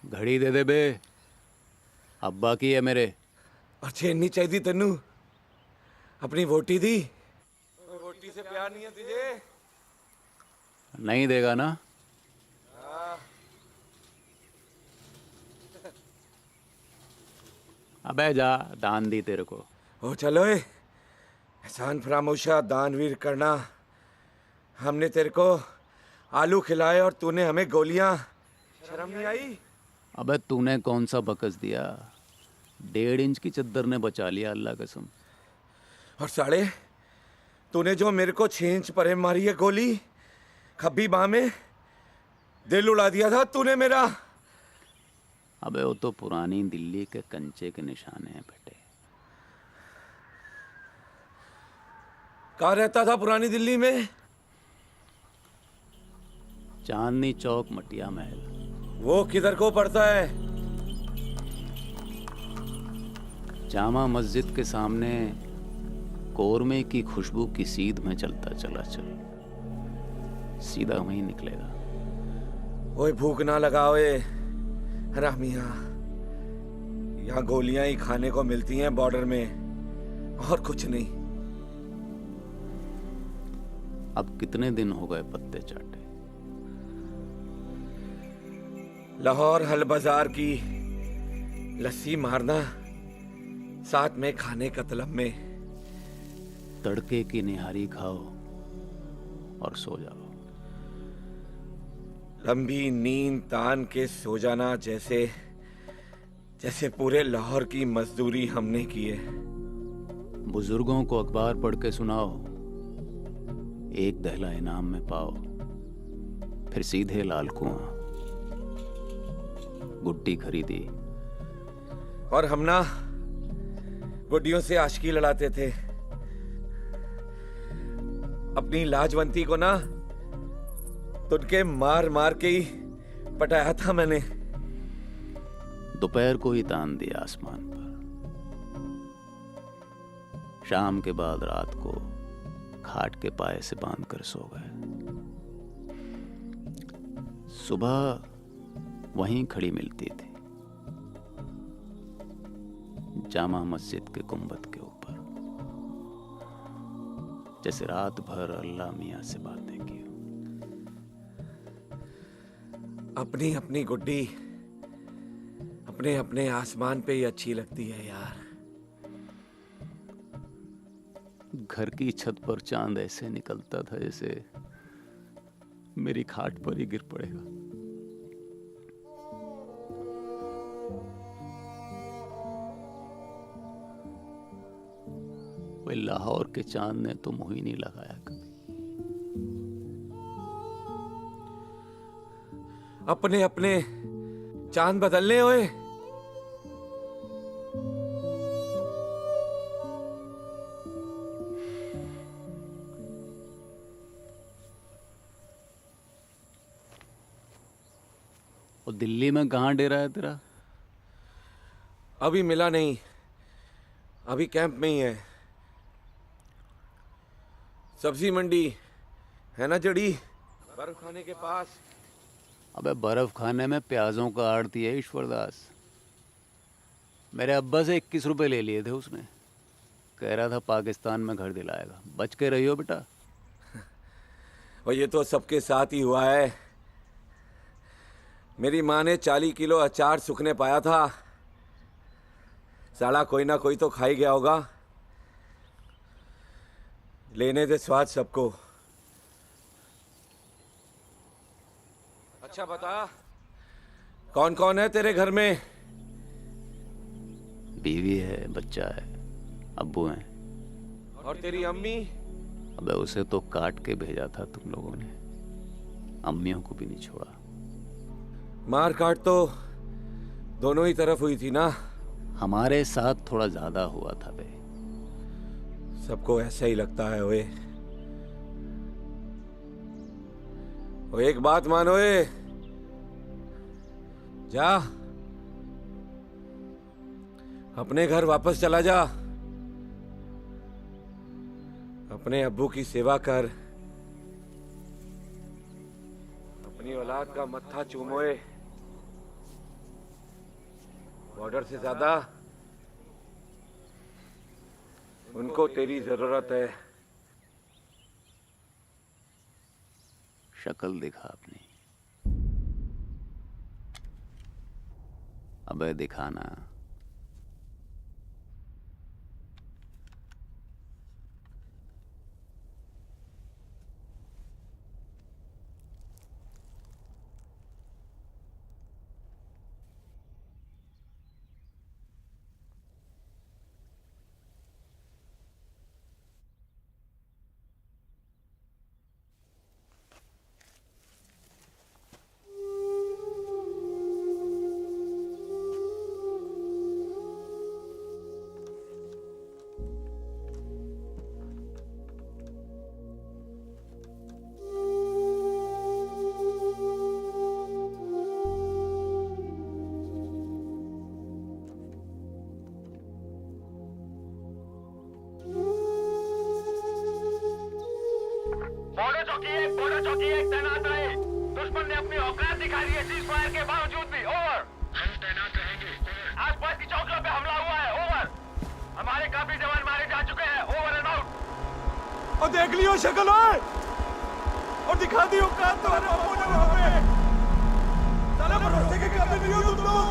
घड़ी दे दे बे, अब्बा की है मेरे। और चेन नहीं चाहिए तेनू? अपनी वोटी दी? वोटी से प्यार नहीं है तुझे? नहीं देगा ना? अबे जा, दान दी तेरे को। ओ चलो एहसान फरामोशा दानवीर करना। हमने तेरे को आलू खिलाए और तूने हमें गोलियां। शर्म नहीं आई? अबे तूने कौन सा बकस दिया? 1.5 इंच की चद्दर ने बचा लिया, अल्लाह कसम। और साले तूने जो मेरे को 6 इंच परे मारी है गोली खब्बी बाह में, दिल उड़ा दिया था तूने मेरा। अबे वो तो पुरानी दिल्ली के कंचे के निशाने हैं बेटे। कहाँ रहता था पुरानी दिल्ली में? चांदनी चौक, मटिया महल। वो किधर को पड़ता है? जामा मस्जिद के सामने कोरमे की खुशबू की सीध में चलता चला चल, सीधा वहीं निकलेगा। ओए भूख ना लगा ओए हरामिया, यहाँ गोलियां ही खाने को मिलती हैं बॉर्डर में, और कुछ नहीं। अब कितने दिन हो गए पत्ते चाटे? लाहौर हल बाजार की लस्सी मारना, साथ में खाने का तलब में। तड़के की निहारी खाओ और सो जाओ। लंबी नींद तान के सो जाना, जैसे जैसे पूरे लाहौर की मजदूरी हमने की है। बुजुर्गों को अखबार पढ़ के सुनाओ, 1 दहला इनाम में पाओ, फिर सीधे लाल कुआं। गुड्डी खरीदी और हम ना गुड्डियों से आशिकी लड़ाते थे। अपनी लाजवंती को ना तुझके मार मार के ही पटाया था मैंने। दोपहर को ही तान दिया आसमान पर। शाम के बाद रात को खाट के पाए से बांध कर सो गए। सुबह वहीं खड़ी मिलती थी, जामा मस्जिद के गुंबद के ऊपर, जैसे रात भर अल्लाह मियां से बातें की। अपनी अपनी गुड्डी अपने अपने आसमान पे ही अच्छी लगती है यार। घर की छत पर चांद ऐसे निकलता था जैसे मेरी खाट पर ही गिर पड़ेगा। वे लाहौर के चांद ने तो मुंह ही नहीं लगाया कभी। अपने अपने चांद बदलने होए। और दिल्ली में कहाँ डेरा है तेरा? अभी मिला नहीं, अभी कैंप में ही है। सब्जी मंडी है ना जड़ी, बर्फ खाने के पास। अबे बर्फ खाने में प्याजों का आड़ती है ईश्वरदास। मेरे अब्बा से 21 रुपए ले लिए थे उसने। कह रहा था पाकिस्तान में घर दिलाएगा। बच के रहियो बेटा। और ये तो सबके साथ ही हुआ है। मेरी माँ ने 40 किलो अचार सूखने पाया था। साला कोई ना कोई तो खा ही गया होगा। लेने दे स्वाद सबको। अच्छा बता, कौन कौन है तेरे घर में? बीवी है, बच्चा है, अब्बू हैं। और तेरी अम्मी? अबे उसे तो काट के भेजा था तुम लोगों ने। अम्मियों को भी नहीं छोड़ा। मार काट तो दोनों ही तरफ हुई थी ना। हमारे साथ थोड़ा ज्यादा हुआ था बे। सबको ऐसा ही लगता है ओए। एक बात मानो ए, जा अपने घर वापस चला जा। अपने अब्बू की सेवा कर। अपनी औलाद का मत्था चूमोए। बॉर्डर से ज्यादा उनको तेरी जरूरत है। शक्ल दिखा अपनी। अबे दिखाना। बॉर्डर चौकी एक तैनात रहे। दुश्मन ने अपनी औकात दिखा दी है सीज़फायर के बावजूद भी। ओवर। हम तैनात रहेंगे। आसपास की चौकियों पे हमला हुआ है। ओवर। हमारे काफी जवान मारे जा चुके हैं। Over and out. और देख लियो शक्ल है और दिखा दी औकात तो वहां पे। साला भरोसे के काबिल नहीं हो तुम लोग।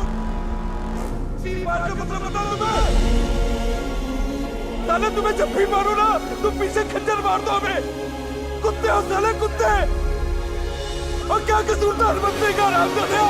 सीज़फायर का मतलब बता तुम्हें। साले तुम्हें जब भी मारो ना तुम पीछे खंजर मार दो हमें। कुत्ते हो साले कुत्ते। और क्या कसूर था बंदे का राम कर दिया।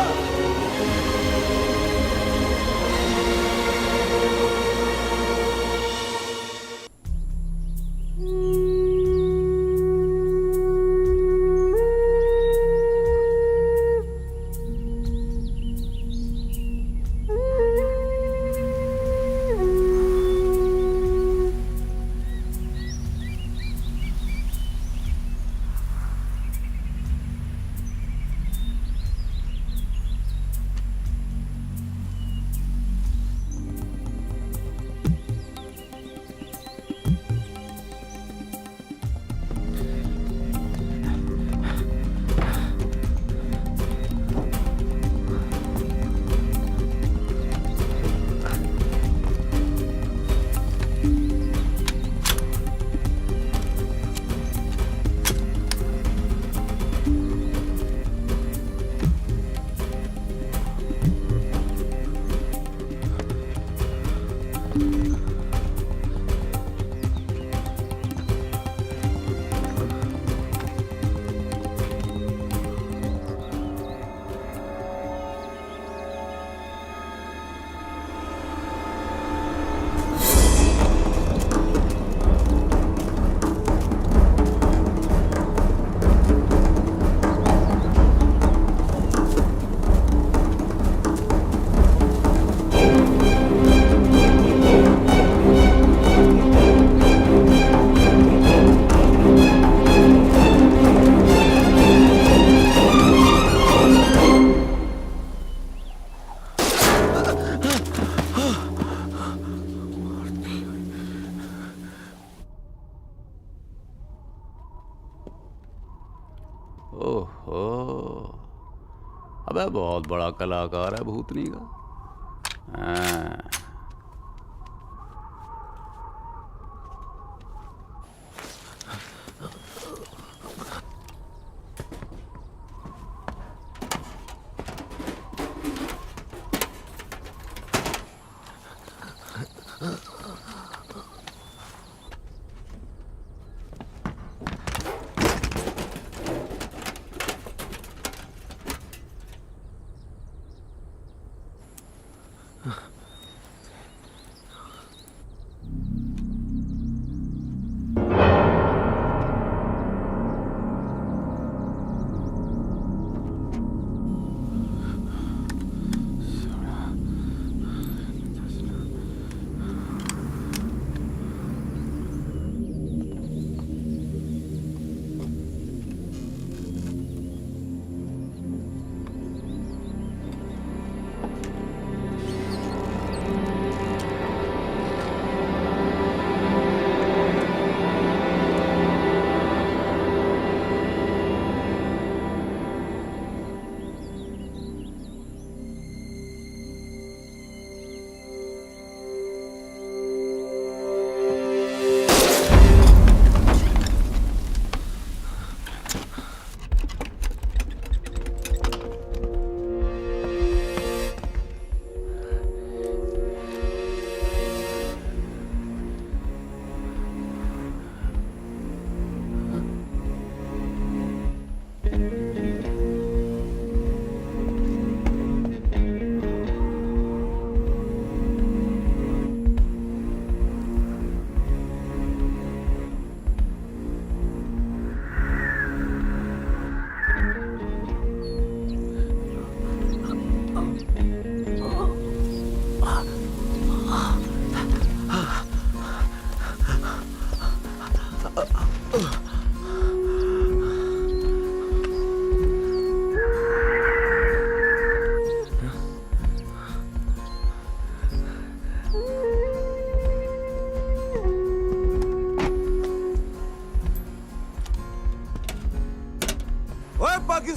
ओहो, अबे बहुत बड़ा कलाकार है भूतनी का। हाँ।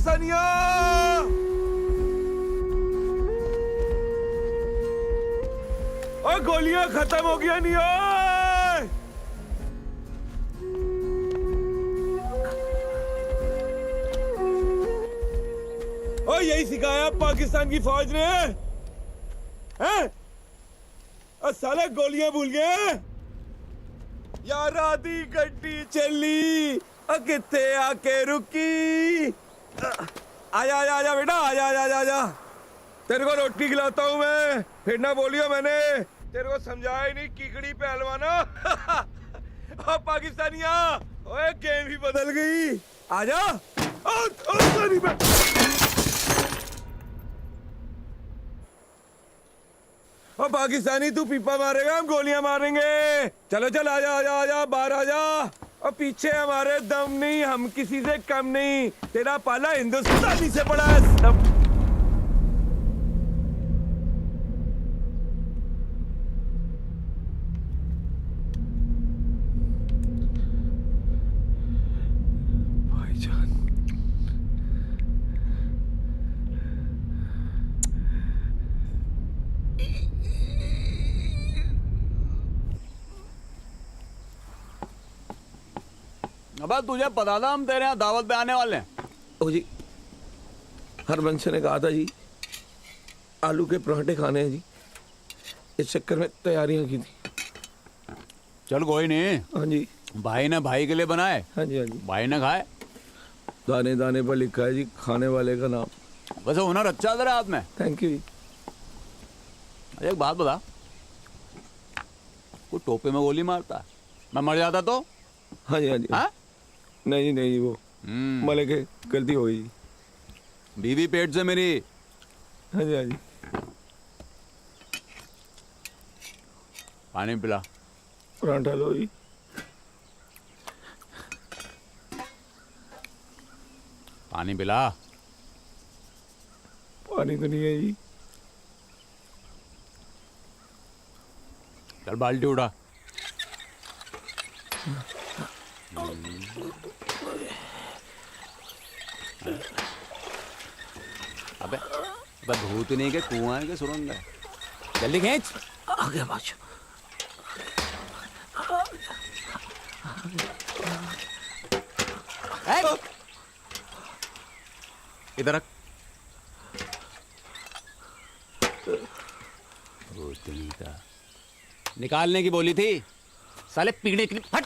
पाकिस्तानियों, और गोलियां खत्म हो गया नहीं ओए। और यही सिखाया पाकिस्तान की फौज ने, हैं? और साले गोलियां भूल गए। यार आधी गड्डी चली, कित्थे आके रुकी। आजा आजा आजा बेटा, आजा आजा आजा आजा। तेरे को रोटी खिलाता हूँ मैं, फिर ना बोलियो मैंने तेरे को समझाया ही नहीं, कीकड़ी पहलवाना। और पाकिस्तानिया, ओए गेम ही बदल गई। आजा। सॉरी मैं। और पाकिस्तानी तू पीपा मारेगा, हम गोलियां मारेंगे। चलो चल, आजा आजा आजा, बाहर आजा। और पीछे हमारे दम नहीं, हम किसी से कम नहीं। तेरा पाला हिंदुस्तानी से बड़ा है सब। भाईजान, अबे तुझे पता था हम तेरे यहाँ दावत पे आने वाले हैं? ओ जी, हरबंश ने कहा था जी आलू के पराठे खाने हैं जी, इस चक्कर में तैयारियां की थी। चल कोई नहीं, हाँ जी, भाई ने भाई के लिए बनाए, हाँ जी, हाँ जी। भाई ने खाए। दाने दाने पर लिखा है जी खाने वाले का नाम। वैसे हुनर अच्छा है तेरे हाथ में। थैंक यू जी। एक बात बता, वो टोपे में गोली मारता, मैं मर जाता तो? हाँ जी, हाँ जी। हाँ? नहीं नहीं, वो मले के गलती हो गई जी। बीवी पेट से मेरी। हाँ जी, हाँ जी। पानी पिला। पराठा लो जी। पानी पिला। पानी तो नहीं है जी। चल बाल्टी उठा। अबे अबे भूत नहीं के कुआं है के सुरंग है? जल्दी खींच। आ गया बादशाह। इधर रख। भूतनी का निकालने की बोली थी, साले पीड़े की। हट।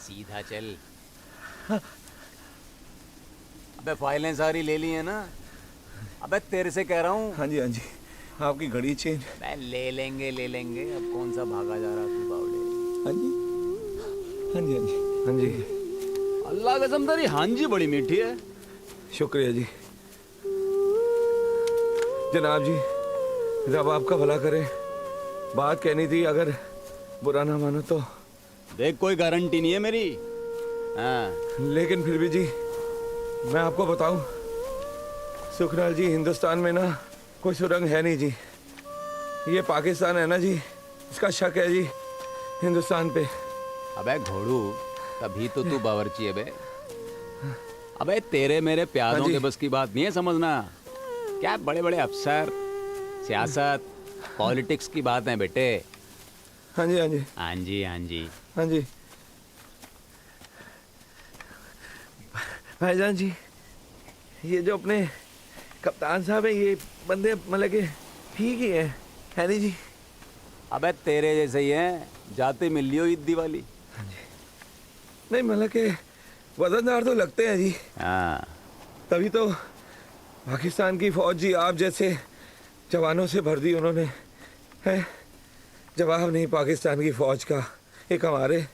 सीधा चल। अबे फाइलें सारी ले ली है ना? अबे तेरे से कह रहा हूँ। हाँ जी, हाँ जी। आपकी घड़ी चेंज। मैं ले लेंगे अब कौन सा भागा जा रहा तू बावड़े? हाँ जी, हाँ जी, हाँ जी, हाँ जी। अल्लाह कसम तेरी हांजी बड़ी मीठी है। शुक्रिया जी। जनाब जी, रब आपका भला करे। बात कहनी थी, अगर बुरा ना मानो तो। देख कोई गारंटी नहीं है मेरी। हाँ। लेकिन फिर भी जी, मैं आपको बताऊं, सुखलाल जी, हिंदुस्तान में ना कोई सुरंग है नहीं जी। ये पाकिस्तान है ना जी, इसका शक है जी हिंदुस्तान पे। अबे घोड़ू, तभी तो तू बावर्ची है बे। अबे तेरे मेरे प्यारों हाँ के बस की बात नहीं है समझना। क्या बड़े बड़े अफसर, सियासत, पॉलिटिक्स की बात है बेटे। हाँ जी, हाँ जी, हाँ जी, हाँ जी, हाँ जी। भाईजान जी, ये जो अपने कप्तान साहब है, ये बंदे मतलब के ठीक ही है नहीं जी? अबे तेरे जैसे ही हैं, जाते मिल लियो ईद दिवाली। नहीं मतलब के वजनदार तो लगते हैं जी। हाँ। तभी तो पाकिस्तान की फौज जी आप जैसे जवानों से भर दी उन्होंने, है। जवाब नहीं पाकिस्तान की फौज का। एक हमारे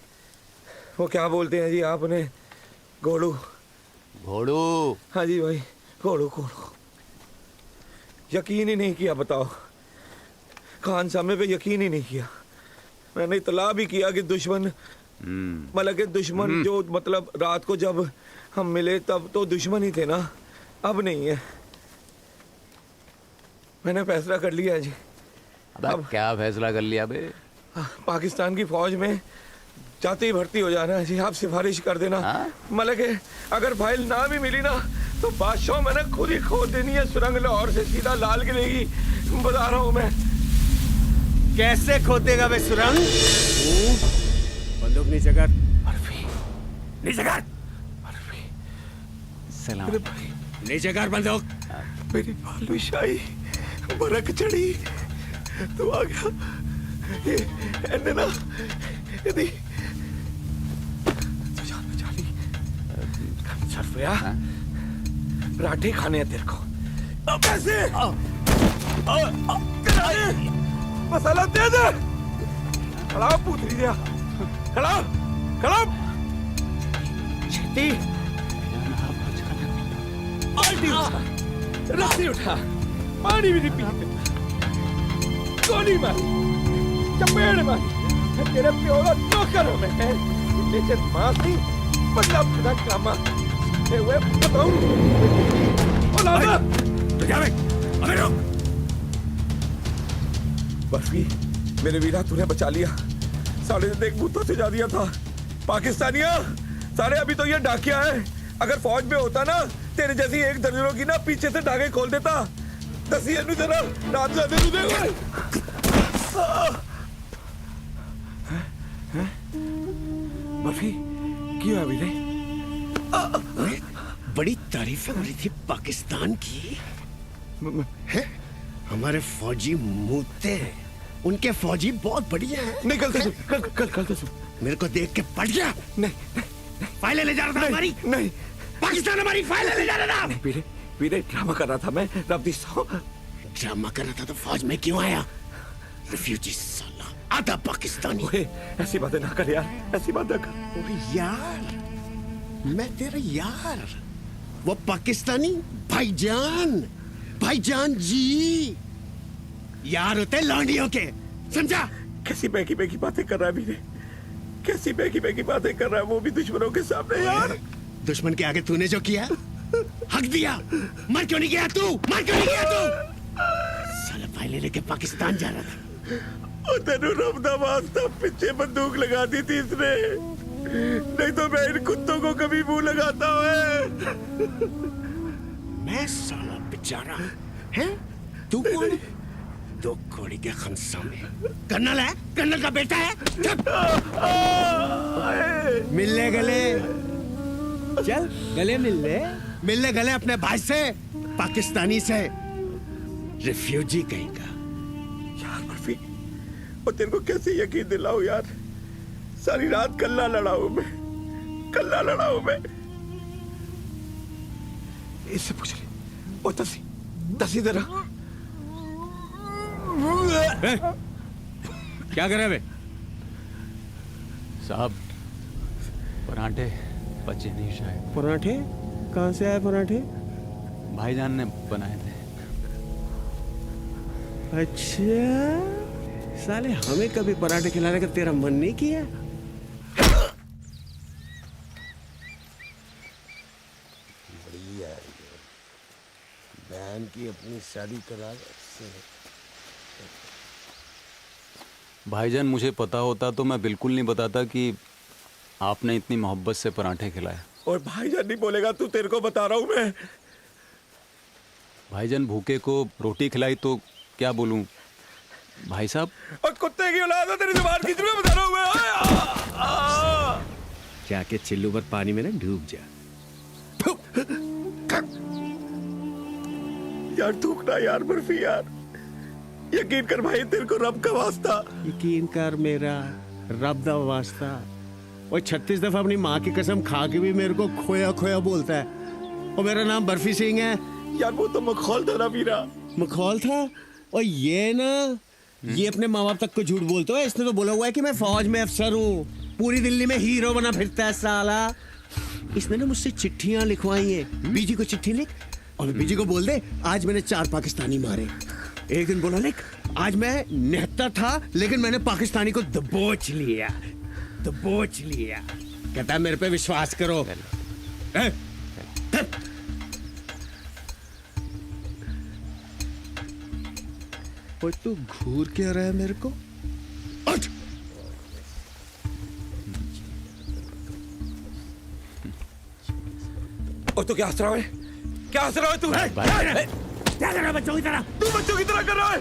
वो क्या बोलते हैं जी आप उन्हें, घोड़ू। घोड़ू? हाँ जी भाई, घोड़ू घोड़ू। यकीन ही नहीं किया, बताओ। खान साहब पे यकीन ही नहीं किया। मैंने इतला भी किया कि दुश्मन मतलब कि दुश्मन जो मतलब रात को जब हम मिले तब तो दुश्मन ही थे ना, अब नहीं है। मैंने फैसला कर लिया है जी। अब क्या फैसला कर लिया बे? पाकिस्तान की फौज में जाते ही भर्ती हो जाना है जी। आप सिफारिश कर देना। मतलब कि अगर फाइल ना भी मिली ना तो बादशाह मैंने खुद ही खोद देनी है सुरंग, लाहौर से सीधा लाल किले की। बता रहा हूँ मैं। कैसे खोदेगा वे सुरंग? बंदूक नीचे कर। नीचे कर। सलाम। नीचे कर बंदूक। मेरी बालू शाही बरक चढ़ी तो आ गया ये एने ना यदि सरफिया पराठे खाने हैं तेरे को। अब कैसे मसाला दे दे। खड़ा पूतरी दिया। खड़ा खड़ा छेती रस्सी उठा, पानी भी नहीं पीते, गोली मारी, चपेड़ मारी। तेरे प्यो का नौकर हूं मैं। लेकिन मां नहीं मतलब खुदा कामा हुए बताऊं। तो जा अबे रुक। बर्फी मेरे वीरा तूने बचा लिया। साले ने देख बूतों से जा दिया था। पाकिस्तानिया साले अभी तो ये डाकिया है। अगर फौज में होता ना तेरे जैसी एक दर्जनों की ना पीछे से धागे खोल देता। दसी एनु जरा रात ज्यादा नु दे। बर्फी क्यों अभी रे? बड़ी तारीफें हो रही थी पाकिस्तान की है? हमारे फौजी मूते हैं, उनके फौजी बहुत बढ़िया हैं। नहीं कल तो सुन। मेरे को देख के पड़ गया। नहीं फाइलें ले जा रहा था हमारी। नहीं पाकिस्तान हमारी फाइलें ले जा रहा था। वीरे ड्रामा कर रहा था मैं। रब्बी सौ ड्रामा कर रहा था तो फौज में क्यों आया? रिफ्यूजी साला आधा पाकिस्तानी। ऐसी बातें ना कर यार, ऐसी बात ना कर। ओए यार मैं तेरा यार, वो पाकिस्तानी भाईजान जी यार होते लौंडियों के, समझा? कैसी बैकी बातें कर रहा है वीरे? कैसी बैकी बातें कर रहा है वो भी दुश्मनों के सामने यार। दुश्मन के आगे तूने जो किया हक दिया। मर क्यों नहीं गया तू? साला फाइलें लेके पाकिस्तान जा रहा था। और तेनू रब दा वास्ता पीछे बंदूक लगा दी थी इसने, नहीं तो मैं इन कुत्तों को कभी मुंह लगाता है। मैं साला बेचारा है? तू कौन? दो कोड़ी के खंसा में कर्नल है, कर्नल का बेटा है। मिलने गले चल, गले मिलने गले अपने भाई से, पाकिस्तानी से। रिफ्यूजी कहीं का यार बर्फी, और तेरे को कैसे यकीन दिलाऊं यार? सारी रात कल्ला लड़ाऊं मैं। इससे पूछ ले। ओ दसी जरा। क्या करे बे? साहब पराठे बचे नहीं शायद। पराठे कहाँ से आए? पराठे भाईजान ने बनाए थे। अच्छा साले हमें कभी पराठे खिलाने का तेरा मन नहीं किया? बढ़िया है बहन की अपनी शादी करा। भाईजान मुझे पता होता तो मैं बिल्कुल नहीं बताता कि आपने इतनी मोहब्बत से पराठे खिलाए। और भाईजान नहीं बोलेगा तू, तेरे को बता रहा हूं मैं। भाईजान भूखे को रोटी खिलाई तो क्या बोलूं भाई साहब? और कुत्ते की औलाद है तेरी जुबान की, मैं बता रहा हूं मैं। जाके चिल्लू पर पानी में ना डूब जा। यार थूकना यार बर्फी यार। यकीन कर भाई, तेरे को रब का वास्ता। यकीन कर मेरा रब दा वास्ता। और 36 दफा अपनी माँ की कसम खा के भी मेरे को खोया बोलता है। और मेरा नाम बर्फी सिंह है। यार वो तो मखौल था ना वीरा। मखौल था? और ये ना ये अपने माँ बाप तक को झूठ बोलता है। इसने तो बोला हुआ है कि मैं फौज में अफसर हूँ, पूरी दिल्ली में हीरो बना फिरता है साला। इसने ना मुझसे चिट्ठियां लिखवाई हैं। बीजी को चिट्ठी लिख और बीजी को बोल दे आज मैंने 4 पाकिस्तानी मारे। एक दिन बोला लिख आज मैं 69 था लेकिन मैंने पाकिस्तानी को दबोच लिया। दबोच लिया। कहता है मेरे पे विश्वास करो। और तू घूर क्या रहा है मेरे को? उठ! और तो क्या हंस रहा है? क्या हंस रहा है तू? क्या कर रहा है बच्चों की तरह? तू बच्चों की तरह कर रहा है?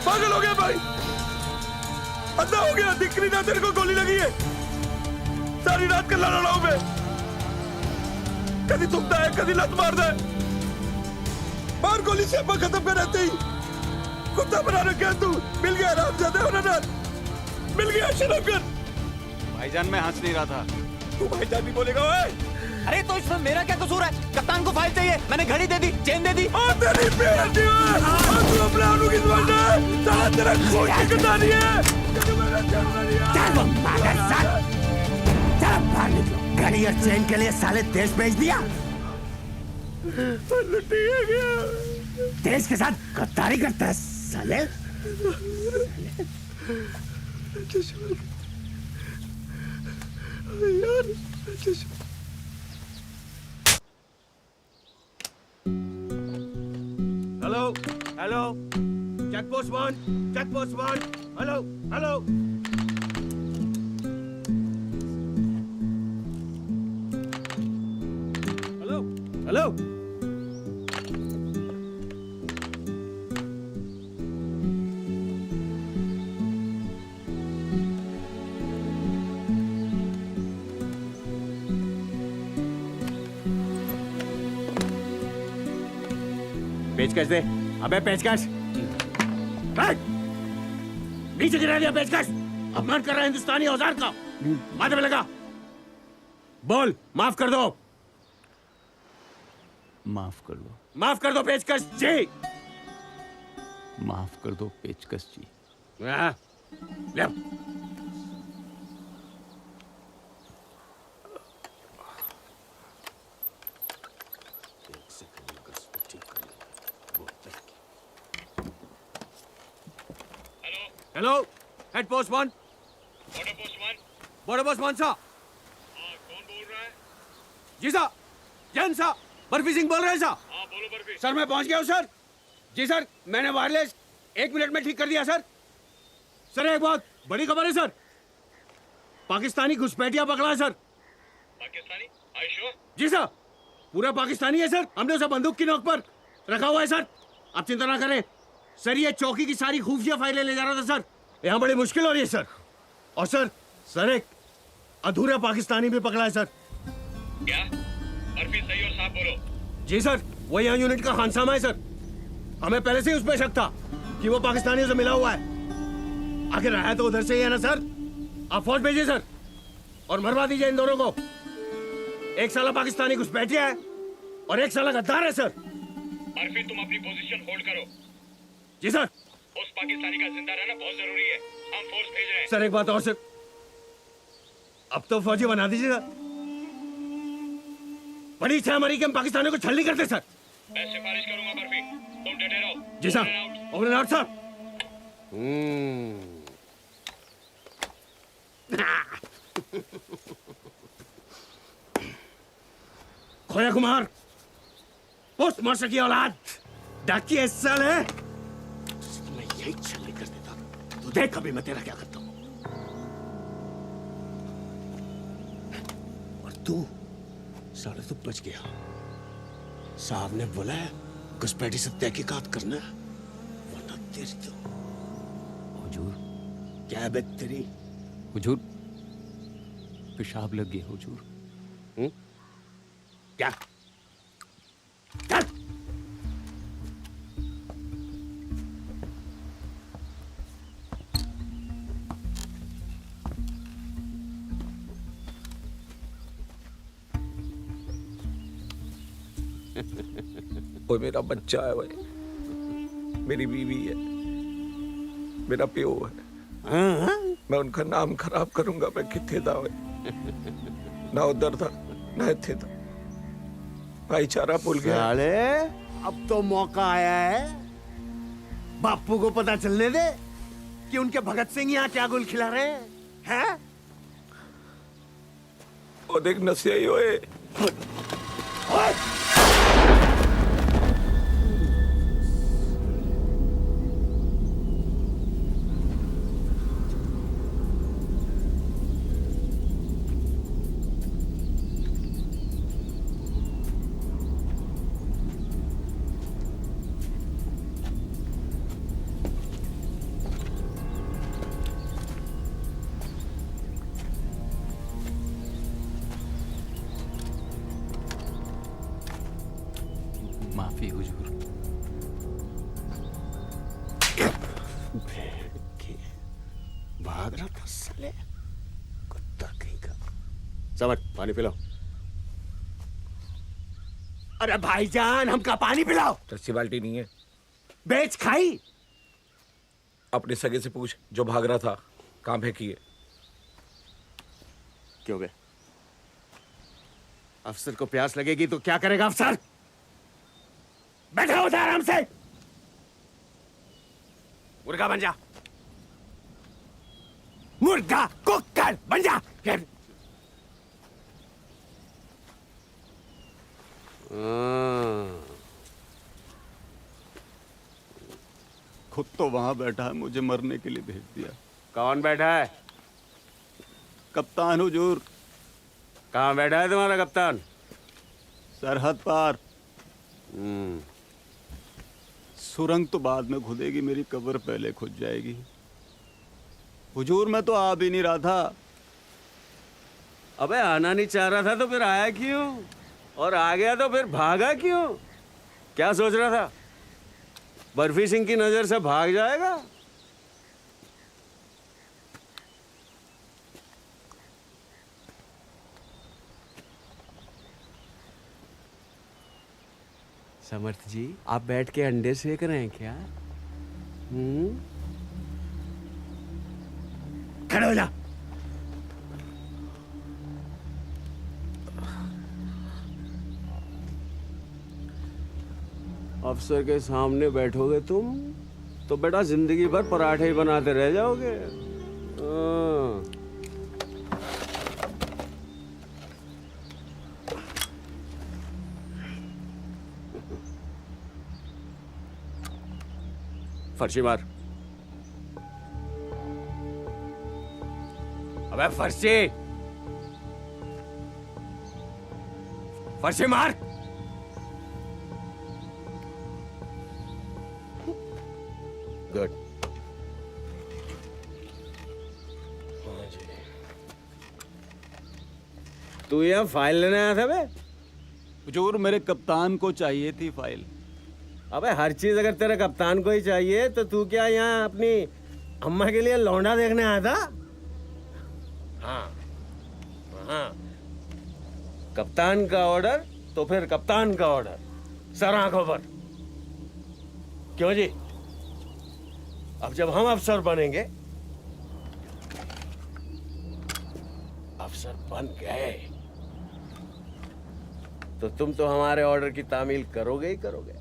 पागल हो गया भाई? अंधा हो गया? दिख नहीं रहा तेरे को? गोली लगी है, सारी रात कर लड़ा रहा हूं मैं। कभी थूकता है, कभी लत मारता है। मार गोली से अपना खत्म कर रहते ही। कुत्ता बना रखा तू। मिल गया राम ज्यादा होना, मिल गया शर्म कर। भाईजान मैं हंस नहीं रहा था। तू भाईजान भी बोलेगा? ओए अरे तो इसमें मेरा क्या कसूर है? कप्तान को फाइल चाहिए, मैंने घड़ी दे दी, चेन दे दी। तेरी बेइज्जती है। तू अपने आलू की दुकान है, साला तेरा खून की कटानी है। चल मगर साथ, चल बाहर निकलो। घड़ी और चेन के लिए साले देश भेज दिया। लुटी गया। देश के साथ गद्दारी करता है साले। यार hello hello, check post one, check post one. Hello hello, hello hello. पेचकश दे। अबे पेचकश नीचे गिरा दिया। पेचकश अपमान कर रहा है हिंदुस्तानी औजार का। माथे पे लगा। बोल माफ कर दो। माफ कर दो, माफ कर दो पेचकश जी। माफ कर दो पेचकश जी। ले hello, head post one. Border post one. Border post one साहब। कौन बोल रहा है? जी साहब, जैन साहब, बर्फी सिंह बोल रहे हैं साहब। हाँ बोलो बर्फी। सर मैं पहुंच गया हूं सर। जी सर, मैंने वायरलेस 1 मिनट में ठीक कर दिया सर। सर एक बहुत बड़ी खबर है सर। पाकिस्तानी घुसपैठिया पकड़ा है सर। पाकिस्तानी? I sure? जी सर, पूरा पाकिस्तानी है सर। हमने उसे बंदूक की नोक पर रखा हुआ है सर। आप चिंता ना करें सर, ये चौकी की सारी खुफिया फाइलें ले जा रहा था सर। यहाँ बड़ी मुश्किल हो रही है सर। और सर एक अधूरा पाकिस्तानी भी पकड़ा है सर। क्या? बर्फी सही और साफ बोलो। जी सर, वो यहाँ यूनिट का खानसामा है सर। हमें पहले से ही उस पर शक था कि वो पाकिस्तानियों से मिला हुआ है। आखिर आया तो उधर से ही है ना सर। आप फौज भेजिए सर और मरवा दीजिए इन दोनों को। एक साला पाकिस्तानी घुसपैठिया है और एक साला गद्दार है सर। बर्फी तुम अपनी पोजीशन होल्ड करो। जी सर। उस पाकिस्तानी का जिंदा रहना बहुत जरूरी है। हम फोर्स भेज रहे हैं। सर एक बात और सर, अब तो फौजी बना दीजिए सर। बड़ी इच्छा हमारी कि हम पाकिस्तानियों को छल नहीं करते सर। मैं सिफारिश करूंगा बर्फी, तुम डटे रहो। जी sir. Over and out sir. Khoya Kumar, post master की औलाद, डाकिया साल है। मैं यही छल्ली कर देता। तू देख अभी मैं तेरा क्या करता हूं। और तू साले तो बच गया। साहब ने बोला है घुसपैठी से तहकीकात करना है, वरना तेरी तो। हुजूर। क्या बे तेरी? हुजूर पेशाब लग गया हुजूर। क्या? चल। वो मेरा बच्चा है भाई, मेरी बीवी है, मेरा प्यो है। मैं उनका नाम खराब करूंगा। मैं किथे था भाई, ना उधर था ना इथे था। भाईचारा भूल गया। साले अब तो मौका आया है। बापू को पता चलने दे कि उनके भगत सिंह यहाँ क्या गुल खिला रहे हैं। है? और देख नसिया ही होए। माफी हुजूर। भाग रहा था साले, कुत्ता कहीं का। समझ, पानी पिलाओ। अरे भाईजान, हमका पानी पिलाओ। रस्सी बाल्टी नहीं है। बेच खाई। अपने सगे से पूछ जो भाग रहा था, कहाँ फेंकी है? क्यों बे? अफसर को प्यास लगेगी तो क्या करेगा अफसर? बैठा हो जा आराम से। मुर्गा बन जा, मुर्गा कुकर बन जा। खुद तो वहां बैठा है, मुझे मरने के लिए भेज दिया। कौन बैठा है? कप्तान हुजूर। कहाँ बैठा है तुम्हारा कप्तान? सरहद पार। सुरंग तो बाद में खुदेगी, मेरी कब्र पहले खुद जाएगी। हुजूर मैं तो आ भी नहीं रहा था। अबे आना नहीं चाह रहा था तो फिर आया क्यों? और आ गया तो फिर भागा क्यों? क्या सोच रहा था बर्फी सिंह की नजर से भाग जाएगा? समर्थ जी, आप बैठ के अंडे सेक रहे हैं क्या? खड़े हो जा। अफसर के सामने बैठोगे तुम तो बेटा जिंदगी भर पराठे ही बनाते रह जाओगे। फर्शी मार। अबे फर्शी, फर्शी मार। गुड। तू यहाँ फाइल लेने आया था बे? हुजूर मेरे कप्तान को चाहिए थी फाइल। अबे हर चीज अगर तेरे कप्तान को ही चाहिए तो तू क्या यहाँ अपनी अम्मा के लिए लौंडा देखने आया था? हाँ हाँ, कप्तान का ऑर्डर तो फिर कप्तान का ऑर्डर, सर आंखों पर। क्यों जी? अब जब हम अफसर बनेंगे, अफसर बन गए तो तुम तो हमारे ऑर्डर की तामील करोगे ही करोगे।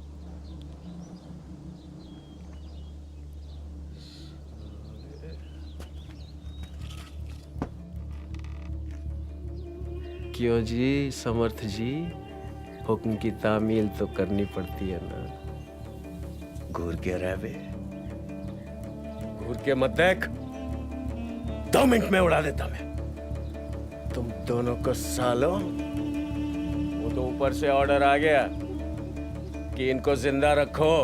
क्यों जी समर्थ जी, हुक्म की तामील तो करनी पड़ती है ना। घूर के रह बे, घूर के मत देख, 2 मिनट में उड़ा देता मैं तुम दोनों को सालो। वो तो ऊपर से ऑर्डर आ गया कि इनको जिंदा रखो,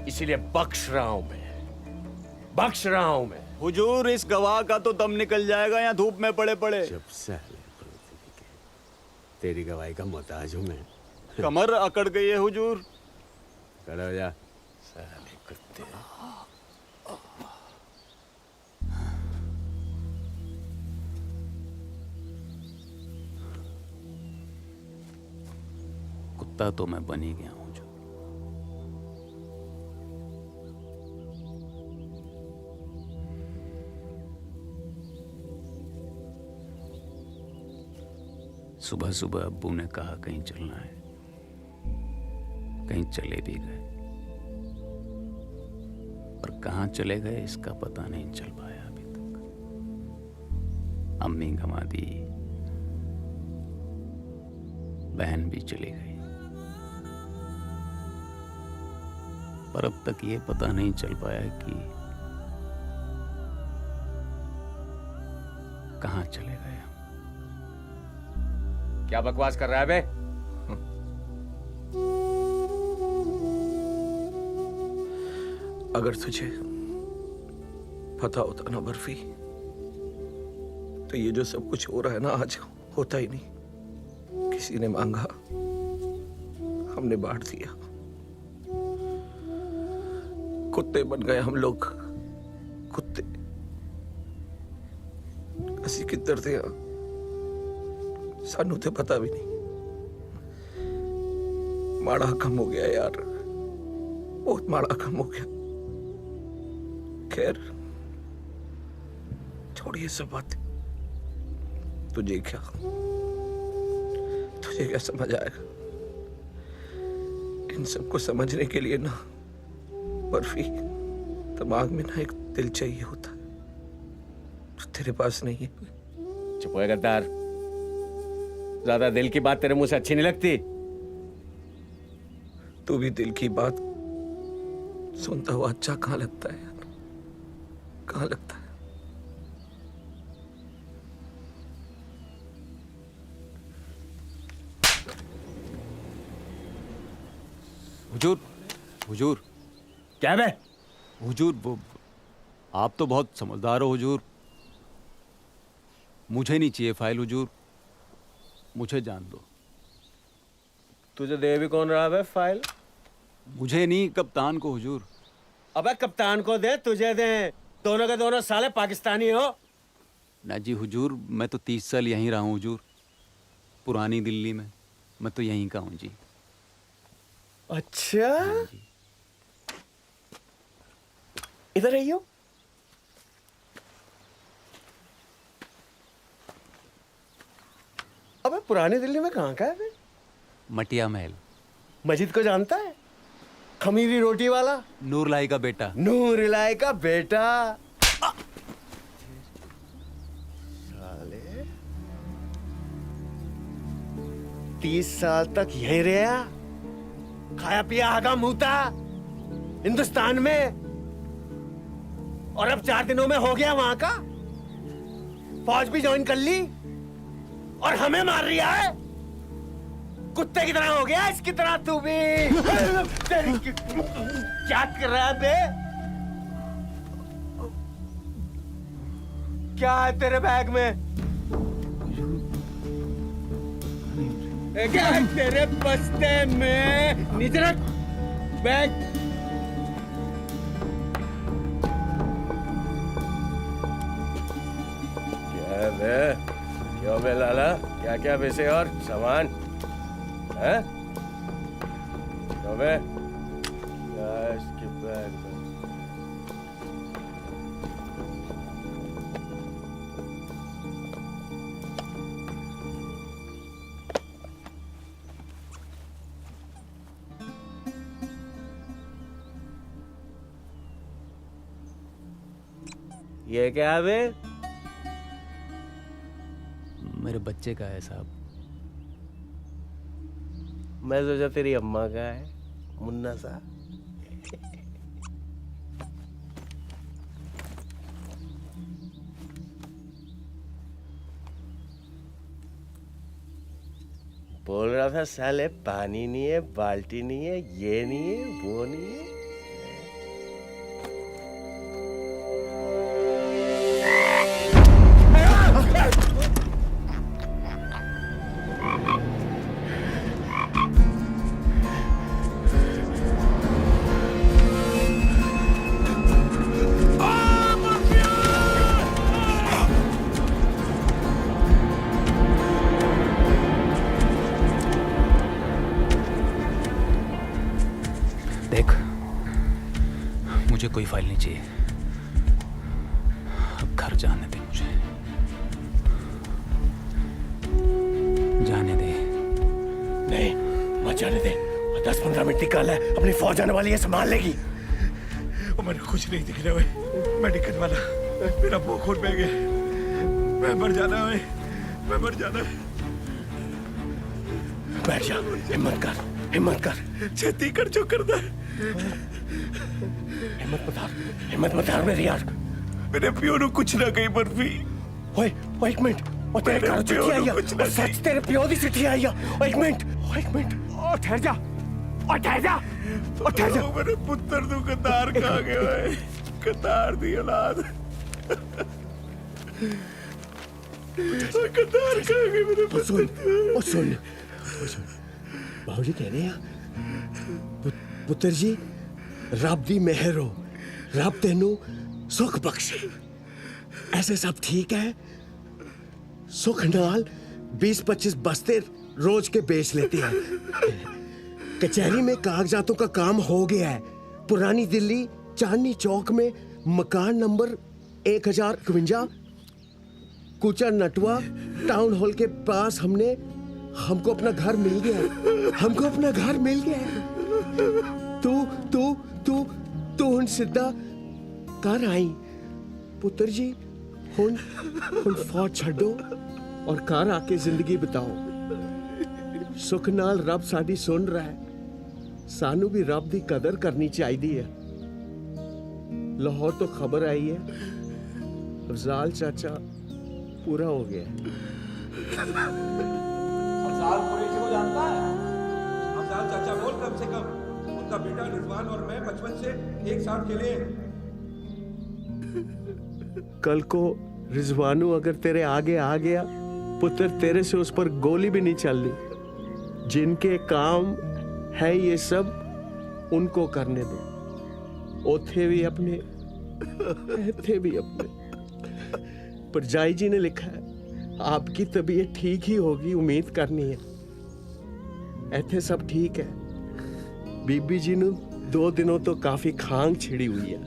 इसीलिए बख्श रहा हूं मैं, बख्श रहा हूं मैं। हुजूर इस गवाह का तो दम निकल जाएगा यहाँ धूप में पड़े पड़े। चुप से, तेरी गवाही का मोहताज हूं मैं। कमर अकड़ गई है हुजूर। खड़ा हो जा साले कुत्ते। कुत्ता तो मैं बन ही गया हूँ जो। सुबह सुबह अब्बू ने कहा कहीं चलना है, कहीं चले भी गए, पर कहाँ चले गए इसका पता नहीं चल पाया अभी तक। अम्मी गंवा दी, बहन भी चली गई, पर अब तक ये पता नहीं चल पाया कि कहां चले गए। क्या बकवास कर रहा है बे? अगर तुझे पता होता ना बर्फी, तो ये जो सब कुछ हो रहा है ना आज होता ही नहीं। किसी ने मांगा, हमने बांट दिया। कुत्ते बन गए हम लोग, कुत्ते। ਅਸੀਂ किधर थे सानू तो पता भी नहीं। माड़ा कम हो गया यार, बहुत माड़ा कम हो गया। खैर छोड़िए सब बातें। तुझे क्या समझ आएगा? इन सबको समझने के लिए ना बर्फी, दिमाग में ना एक दिल चाहिए होता है, जो तेरे पास नहीं है। चुप हो गद्दार, ज्यादा दिल की बात तेरे मुंह से अच्छी नहीं लगती। तू भी दिल की बात सुनता हुआ अच्छा कहाँ लगता है यार? कहाँ लगता है? हुजूर, हुजूर। क्या बे? हुजूर, वो आप तो बहुत समझदार हो हुजूर। मुझे नहीं चाहिए फाइल हुजूर, मुझे जान दो। तुझे दे भी कौन रहा है फाइल? मुझे नहीं, कप्तान को हुजूर। अबे कप्तान को दे, तुझे दे। दोनों के दोनों साले पाकिस्तानी हो। ना जी हुजूर, मैं तो 30 साल यहीं रहा हूँ हुजूर, पुरानी दिल्ली में। मैं तो यहीं का हूँ जी। अच्छा, इधर आइयो। अबे पुरानी दिल्ली में कहाँ का है बे? मटिया महल। मस्जिद को जानता है? खमीरी रोटी वाला? नूर लाई का बेटा। नूर लाई का बेटा। साले 30 साल तक यहीं रहा, खाया पिया आगा मुता हिंदुस्तान में, और अब 4 दिनों में हो गया वहां का। फौज भी ज्वाइन कर ली और हमें मार रहा है। कुत्ते की तरह हो गया इसकी तरह तू भी। क्या कर रहा है बे? क्या है तेरे बैग में? क्या है तेरे बस्ते में? नीचे रख बैग। क्या है बे? क्यों बे लाला? क्या क्या वैसे और सामान है? क्यों बे? क्या है इसके बैग में? ये क्या है बे? मेरे बच्चे का है साहब। मैं सोचा तेरी अम्मा का है, मुन्ना सा। बोल रहा था साले पानी नहीं है, बाल्टी नहीं है, ये नहीं है, वो नहीं है। देख, मुझे कोई फाइल नहीं चाहिए। अब घर जाने दे मुझे, जाने दे। नहीं, मत जाने दे। 10-15 मिनट निकाल है, अपनी फौज आने वाली है, संभाल लेगी। वो मैंने कुछ नहीं दिख रहा है। मेडिकल वाला मेरा मुंह खोल पे गया। मैं मर जाना है, मैं मर जाना है। बैठ जा, हिम्मत कर छेती कर जो करना है। हिम्मत मत हार मेरी यार। मेरे प्यो ने कुछ ना कही बर्फी। ओए एक मिनट, और तेरे घर चिट्ठी आई है, और सच तेरे प्यो दी चिट्ठी आई है। एक मिनट, और ठहर जा। मेरे पुत्र तू कतार खा गया है, कतार दी औलाद। कतार खा गए मेरे पुत्र। सुन बाबूजी कह रहे हैं पुत्र जी, रब दी मेहर हो, रब तेनू सुख बख्शे। ऐसे सब ठीक है? सुख नाल 20-25 बस्ते रोज के बेच लेते हैं। कचहरी में कागजातों का काम हो गया है। पुरानी दिल्ली चांदनी चौक में मकान नंबर 1051 कूचा नटवा टाउन हॉल के पास हमको अपना घर मिल गया है। तू हुन सिद्धा कर आई पुत्र जी। हुन फौज छड्डो और घर आके जिंदगी बिताओ। सुख नाल रब साडी सुन रहा है। सानू भी रब दी कदर करनी चाहिए है। लाहौर तो खबर आई है, अफजाल चाचा पूरा हो गया। अफजाल कुरैशी को जानता है? अफजाल चाचा बोल, कम से कम उनका बेटा रिजवान और मैं बचपन से एक साथ खेले हैं। कल को रिजवानू अगर तेरे आगे आ गया पुत्र, तेरे से उस पर गोली भी नहीं चलनी। जिनके काम है ये सब उनको करने दो। ओथे भी अपने, ऐथे भी अपने। पर जाई जी ने लिखा है आपकी तबीयत ठीक ही होगी, उम्मीद करनी है। ऐथे सब ठीक है। बीबी जी ने 2 दिनों तो काफी खांग छिड़ी हुई है।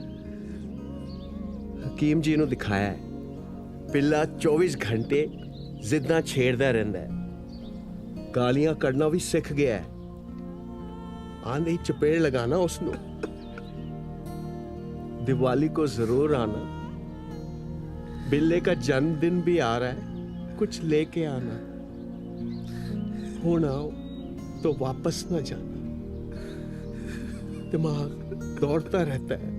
हकीम जी ने दिखाया है पिल्ला 24 घंटे जिद्दां छेड़दा रहंदा है। गालियां कढ़ना भी सीख गया है। आंधी चपेड़ लगाना उसनो। दिवाली को जरूर आना। बिल्ले का जन्मदिन भी आ रहा है, कुछ लेके आना। होना आओ तो वापस ना जाना। दिमाग दौड़ता रहता है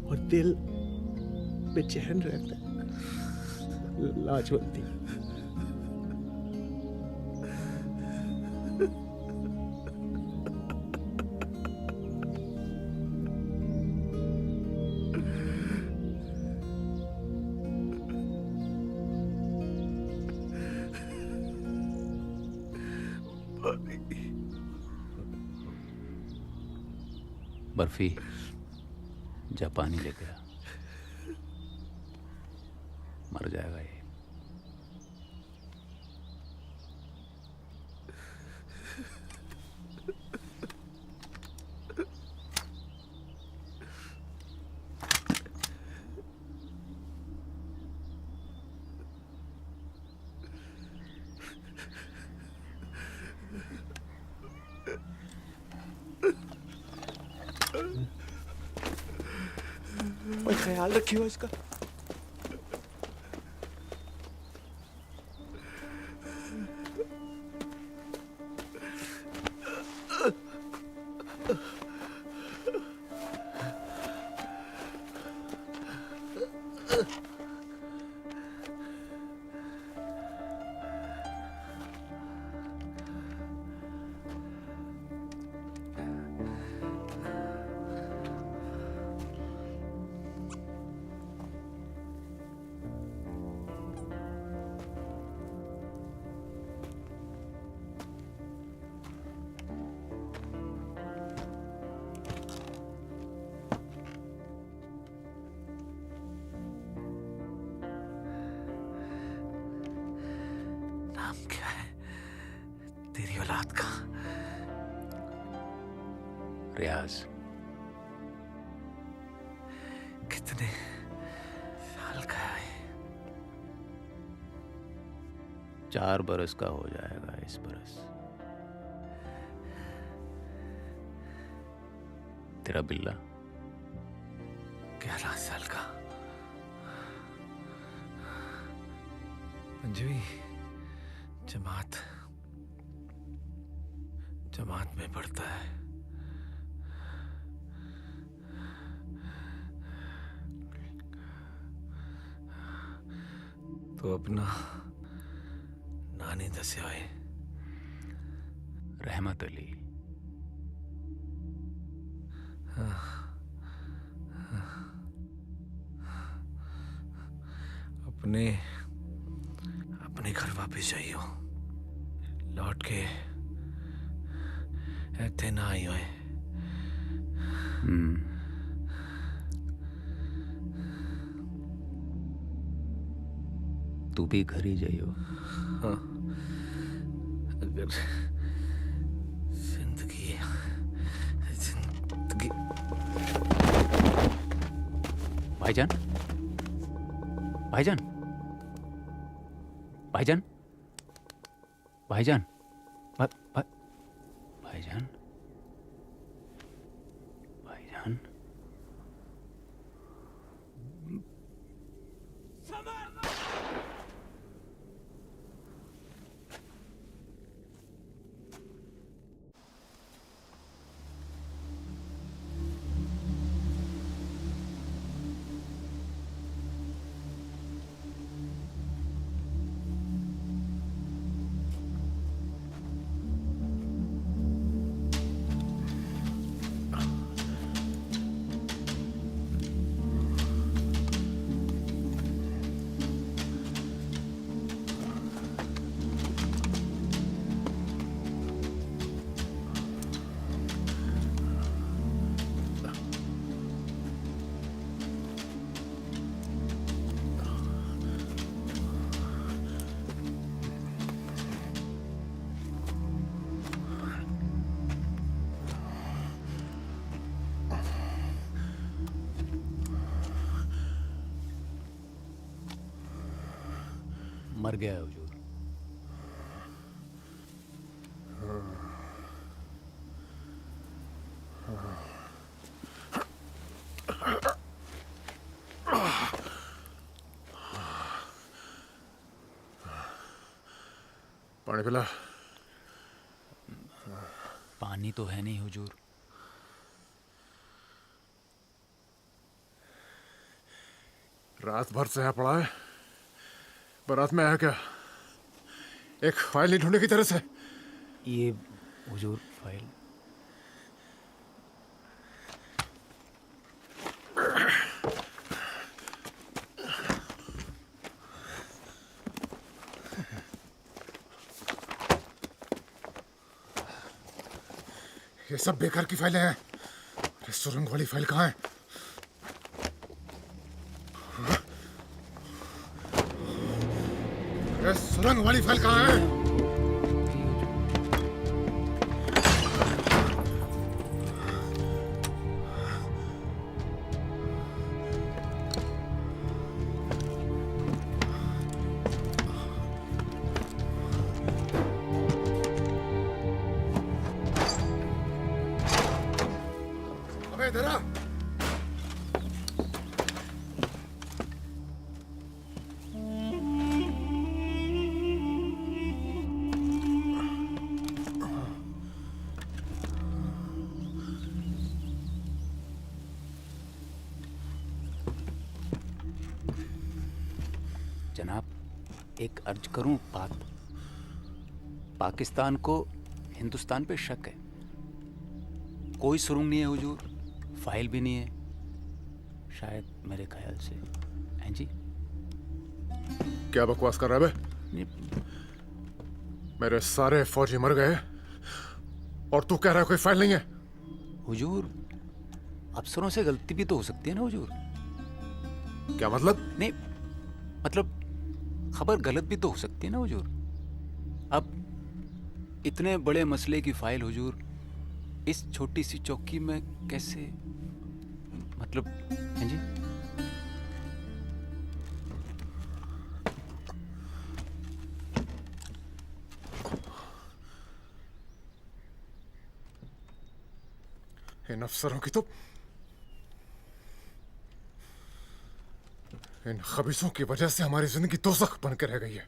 और दिल बेचैन रहता है। लाजवंती। बर्फी जा पानी लेके आ, मर जाएगा ये। ख्याल रखियो इसका। नाम क्या है तेरी औलाद का? रियाज। कितने साल का है? 4 बरस का हो जाएगा इस बरस। तेरा बिल्ला 11 साल का। मंजवी जमात में पढ़ता है। तो अपना नानी दस्या है रहमत अली। अपने घर वापस जाइयो, लौट के ऐथे ना आई होए। तू भी घर ही जाइयो। हाँ, अगर जिंदगी भाईजान, भाईजान, भाईजान, भाईजान, भाईजान, भाईजान। मर गया है हुजूर। पानी पिला। पानी तो है नहीं हुजूर। रात भर से यहाँ पड़ा है, बारात में आया क्या? एक फाइल नहीं ढूंढने की तरह से। ये हुजूर फाइल। ये सब बेकार की फाइलें हैं। अरे सुरंग वाली फाइल कहाँ है? अरे सुरंग वाली फाइल कहाँ है? अबे इधर आ। जनाब, एक अर्ज करूं बात। पाकिस्तान को हिंदुस्तान पे शक है। कोई सुरंग नहीं है हुजूर, फाइल भी नहीं है शायद, मेरे ख्याल से। हैं जी? क्या बकवास कर रहा है बे? मेरे सारे फौजी मर गए और तू कह रहा है कोई फाइल नहीं है? हुजूर, अफसरों से गलती भी तो हो सकती है ना हुजूर। क्या मतलब? नहीं मतलब खबर गलत भी तो हो सकती है ना हुजूर। अब इतने बड़े मसले की फाइल हुजूर इस छोटी सी चौकी में कैसे, मतलब, हैं जी? इन अफसरों की तो, इन खबीसों की वजह से हमारी जिंदगी दोज़ख बन के रह गई है।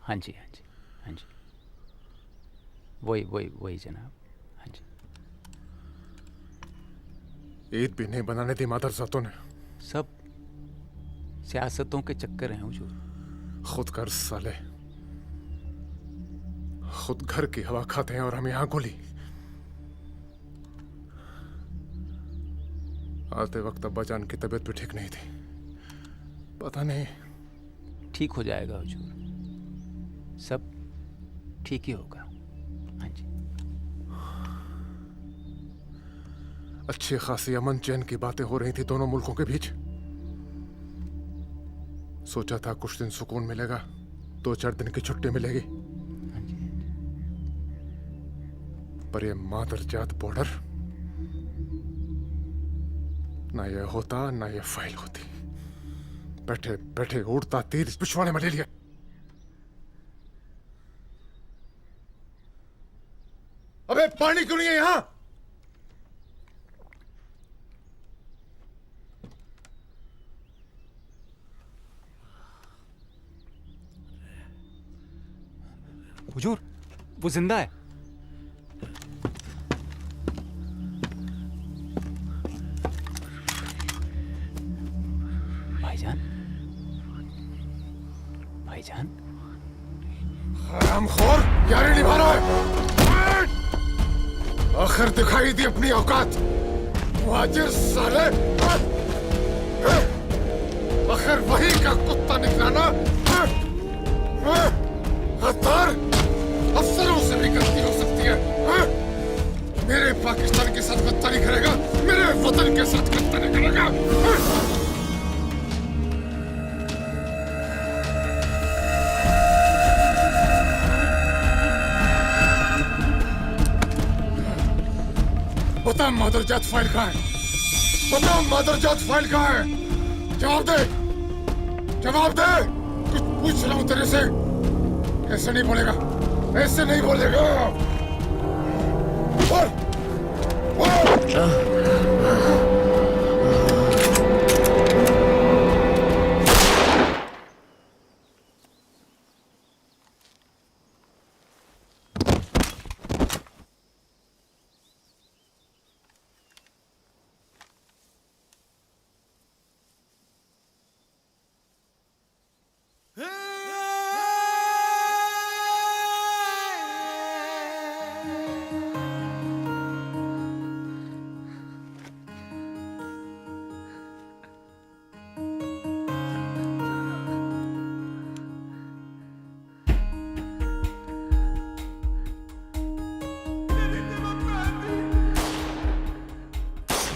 हाँ जी, हाँ जी, हाँ जी, वही वही वही जनाब। हाँ जी। ईद भी नहीं बनाने दी मादरजातों ने। सब सियासतों के चक्कर हैं हुजूर। खुद कर साले, खुद घर की हवा खाते हैं और हम यहां गोली। आते वक्त अब्बा जान की तबीयत भी ठीक नहीं थी, पता नहीं। ठीक हो जाएगा हुजूर, सब ठीक ही होगा। हाँ जी। अच्छी खासी अमन चैन की बातें हो रही थी दोनों मुल्कों के बीच। सोचा था कुछ दिन सुकून मिलेगा, 2-4 दिन की छुट्टी मिलेगी। पर ये मादरजात बॉर्डर, ना ये होता ना ये फाइल होती। बैठे बैठे उड़ता तीर इस पिछवाड़े में ले लिया। अबे पानी क्यों नहीं है यहां? हुजूर, वो जिंदा है। भाईजान, भाईजान। हरामखोर, यारी निभा रहा है। आखिर दिखाई दी अपनी औकात, मुहाजिर साले। आखिर वही का कुत्ता निकला ना। गद्दार, अफसरों से भी गलती हो सकती है। मेरे पाकिस्तान के साथ गद्दारी करेगा, मेरे वतन के साथ गद्दारी करेगा। बता मादरजात फाइल कहाँ है? बता मादरजात फाइल कहाँ है? जवाब दे, जवाब दे। कुछ पूछ रहा हूं तेरे से। ऐसे नहीं बोलेगा, ऐसे नहीं बोलेगा। बोल, बोल।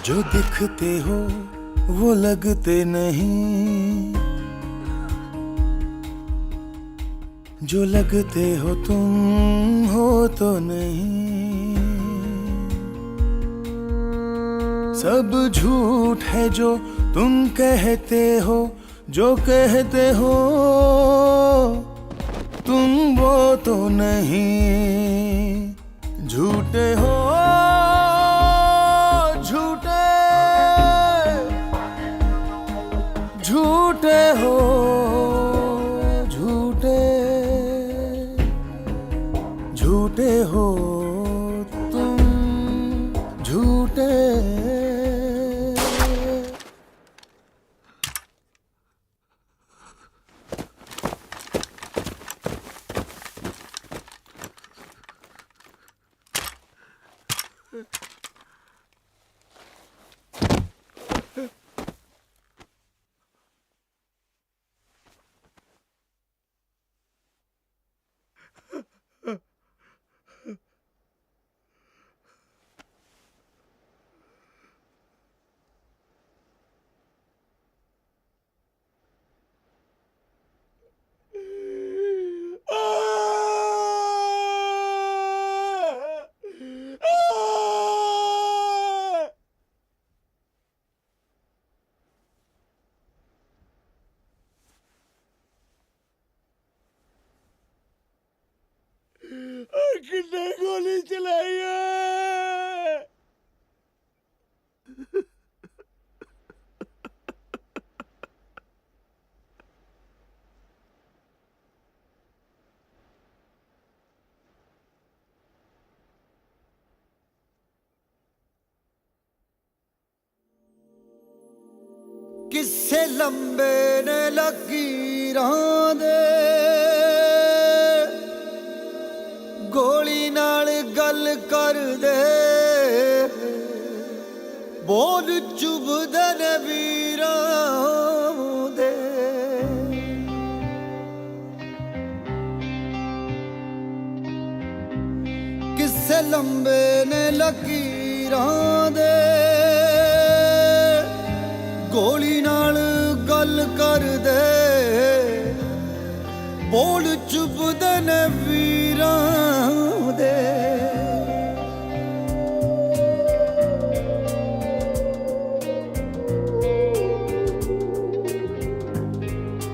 जो दिखते हो वो लगते नहीं, जो लगते हो तुम हो तो नहीं। सब झूठ है जो तुम कहते हो, जो कहते हो तुम वो तो नहीं। झूठे हो झूठे हो, झूठे झूठे हो तुम, झूठे। कितने गोली चलाई है? किस्से लंबे ने लकीरां दे गोली नाल गल कर दे बोल चुभदे ने वीरां दे किस्से लंबे ने लकीरां दे गोली नाल गल कर दे बोल चुभदे ने वीरां दे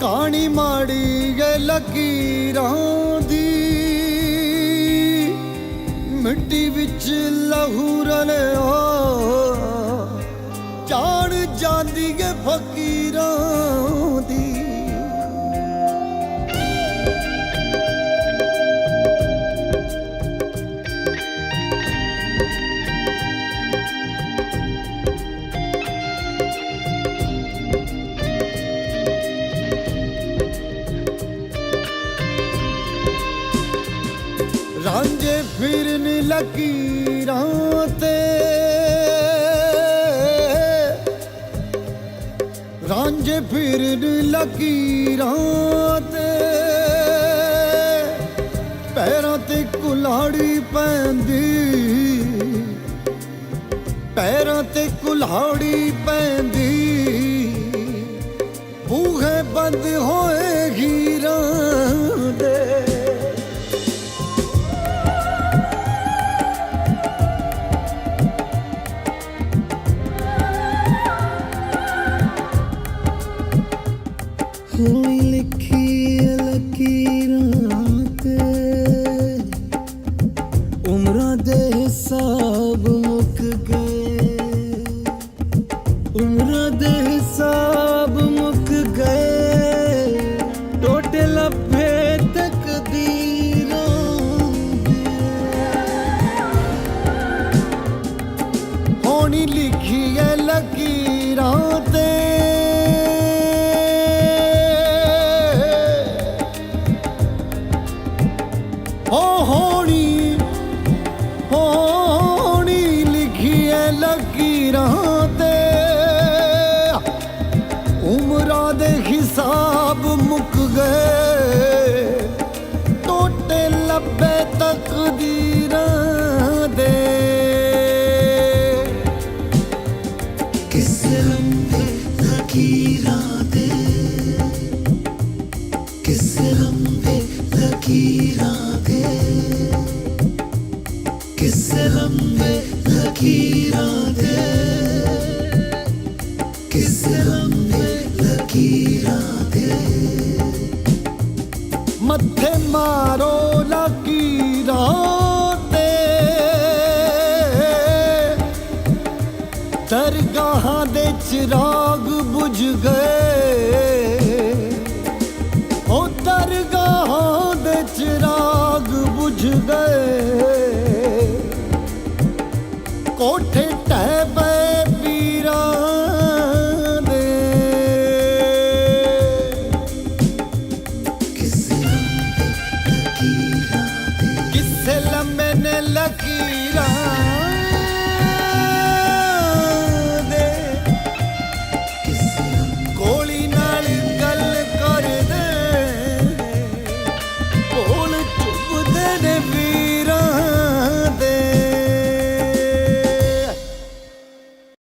कहानी माड़ी गए लकीरां दी मिट्टी विच लहू रलिया जान जांदी है फकीरां दी रांझे फिरन लकीरां ते रांझे फिरन लकीरां ते पैरां ते कुल्हाड़ी पैंदी पैरां ते कुल्हाड़ी पैंदी बूहे बंद होए हीरां दे हुई लिखी लकीरां ते उम्रां दे हिसाब मुक गए उम्रां दे हिसाब मुक गए टोटे लभे तकदीरां होनी लिखी है लकीरां ते होनी लिखी है लकीरां ते उम्रां दे हिसाब मुक गए टोटे लब्बे तकदीरां दे किस्से लंबे लकीरां दे किस्से लंबे लकीरां दे किस्से लंबे लकीरां दे किस्से लंबे लकीरां दे मत्थे मारो लकीरां ते दरगाहां दे चिराग बुझ गए ओ दरगाहां दे चिराग बुझ गए कोठे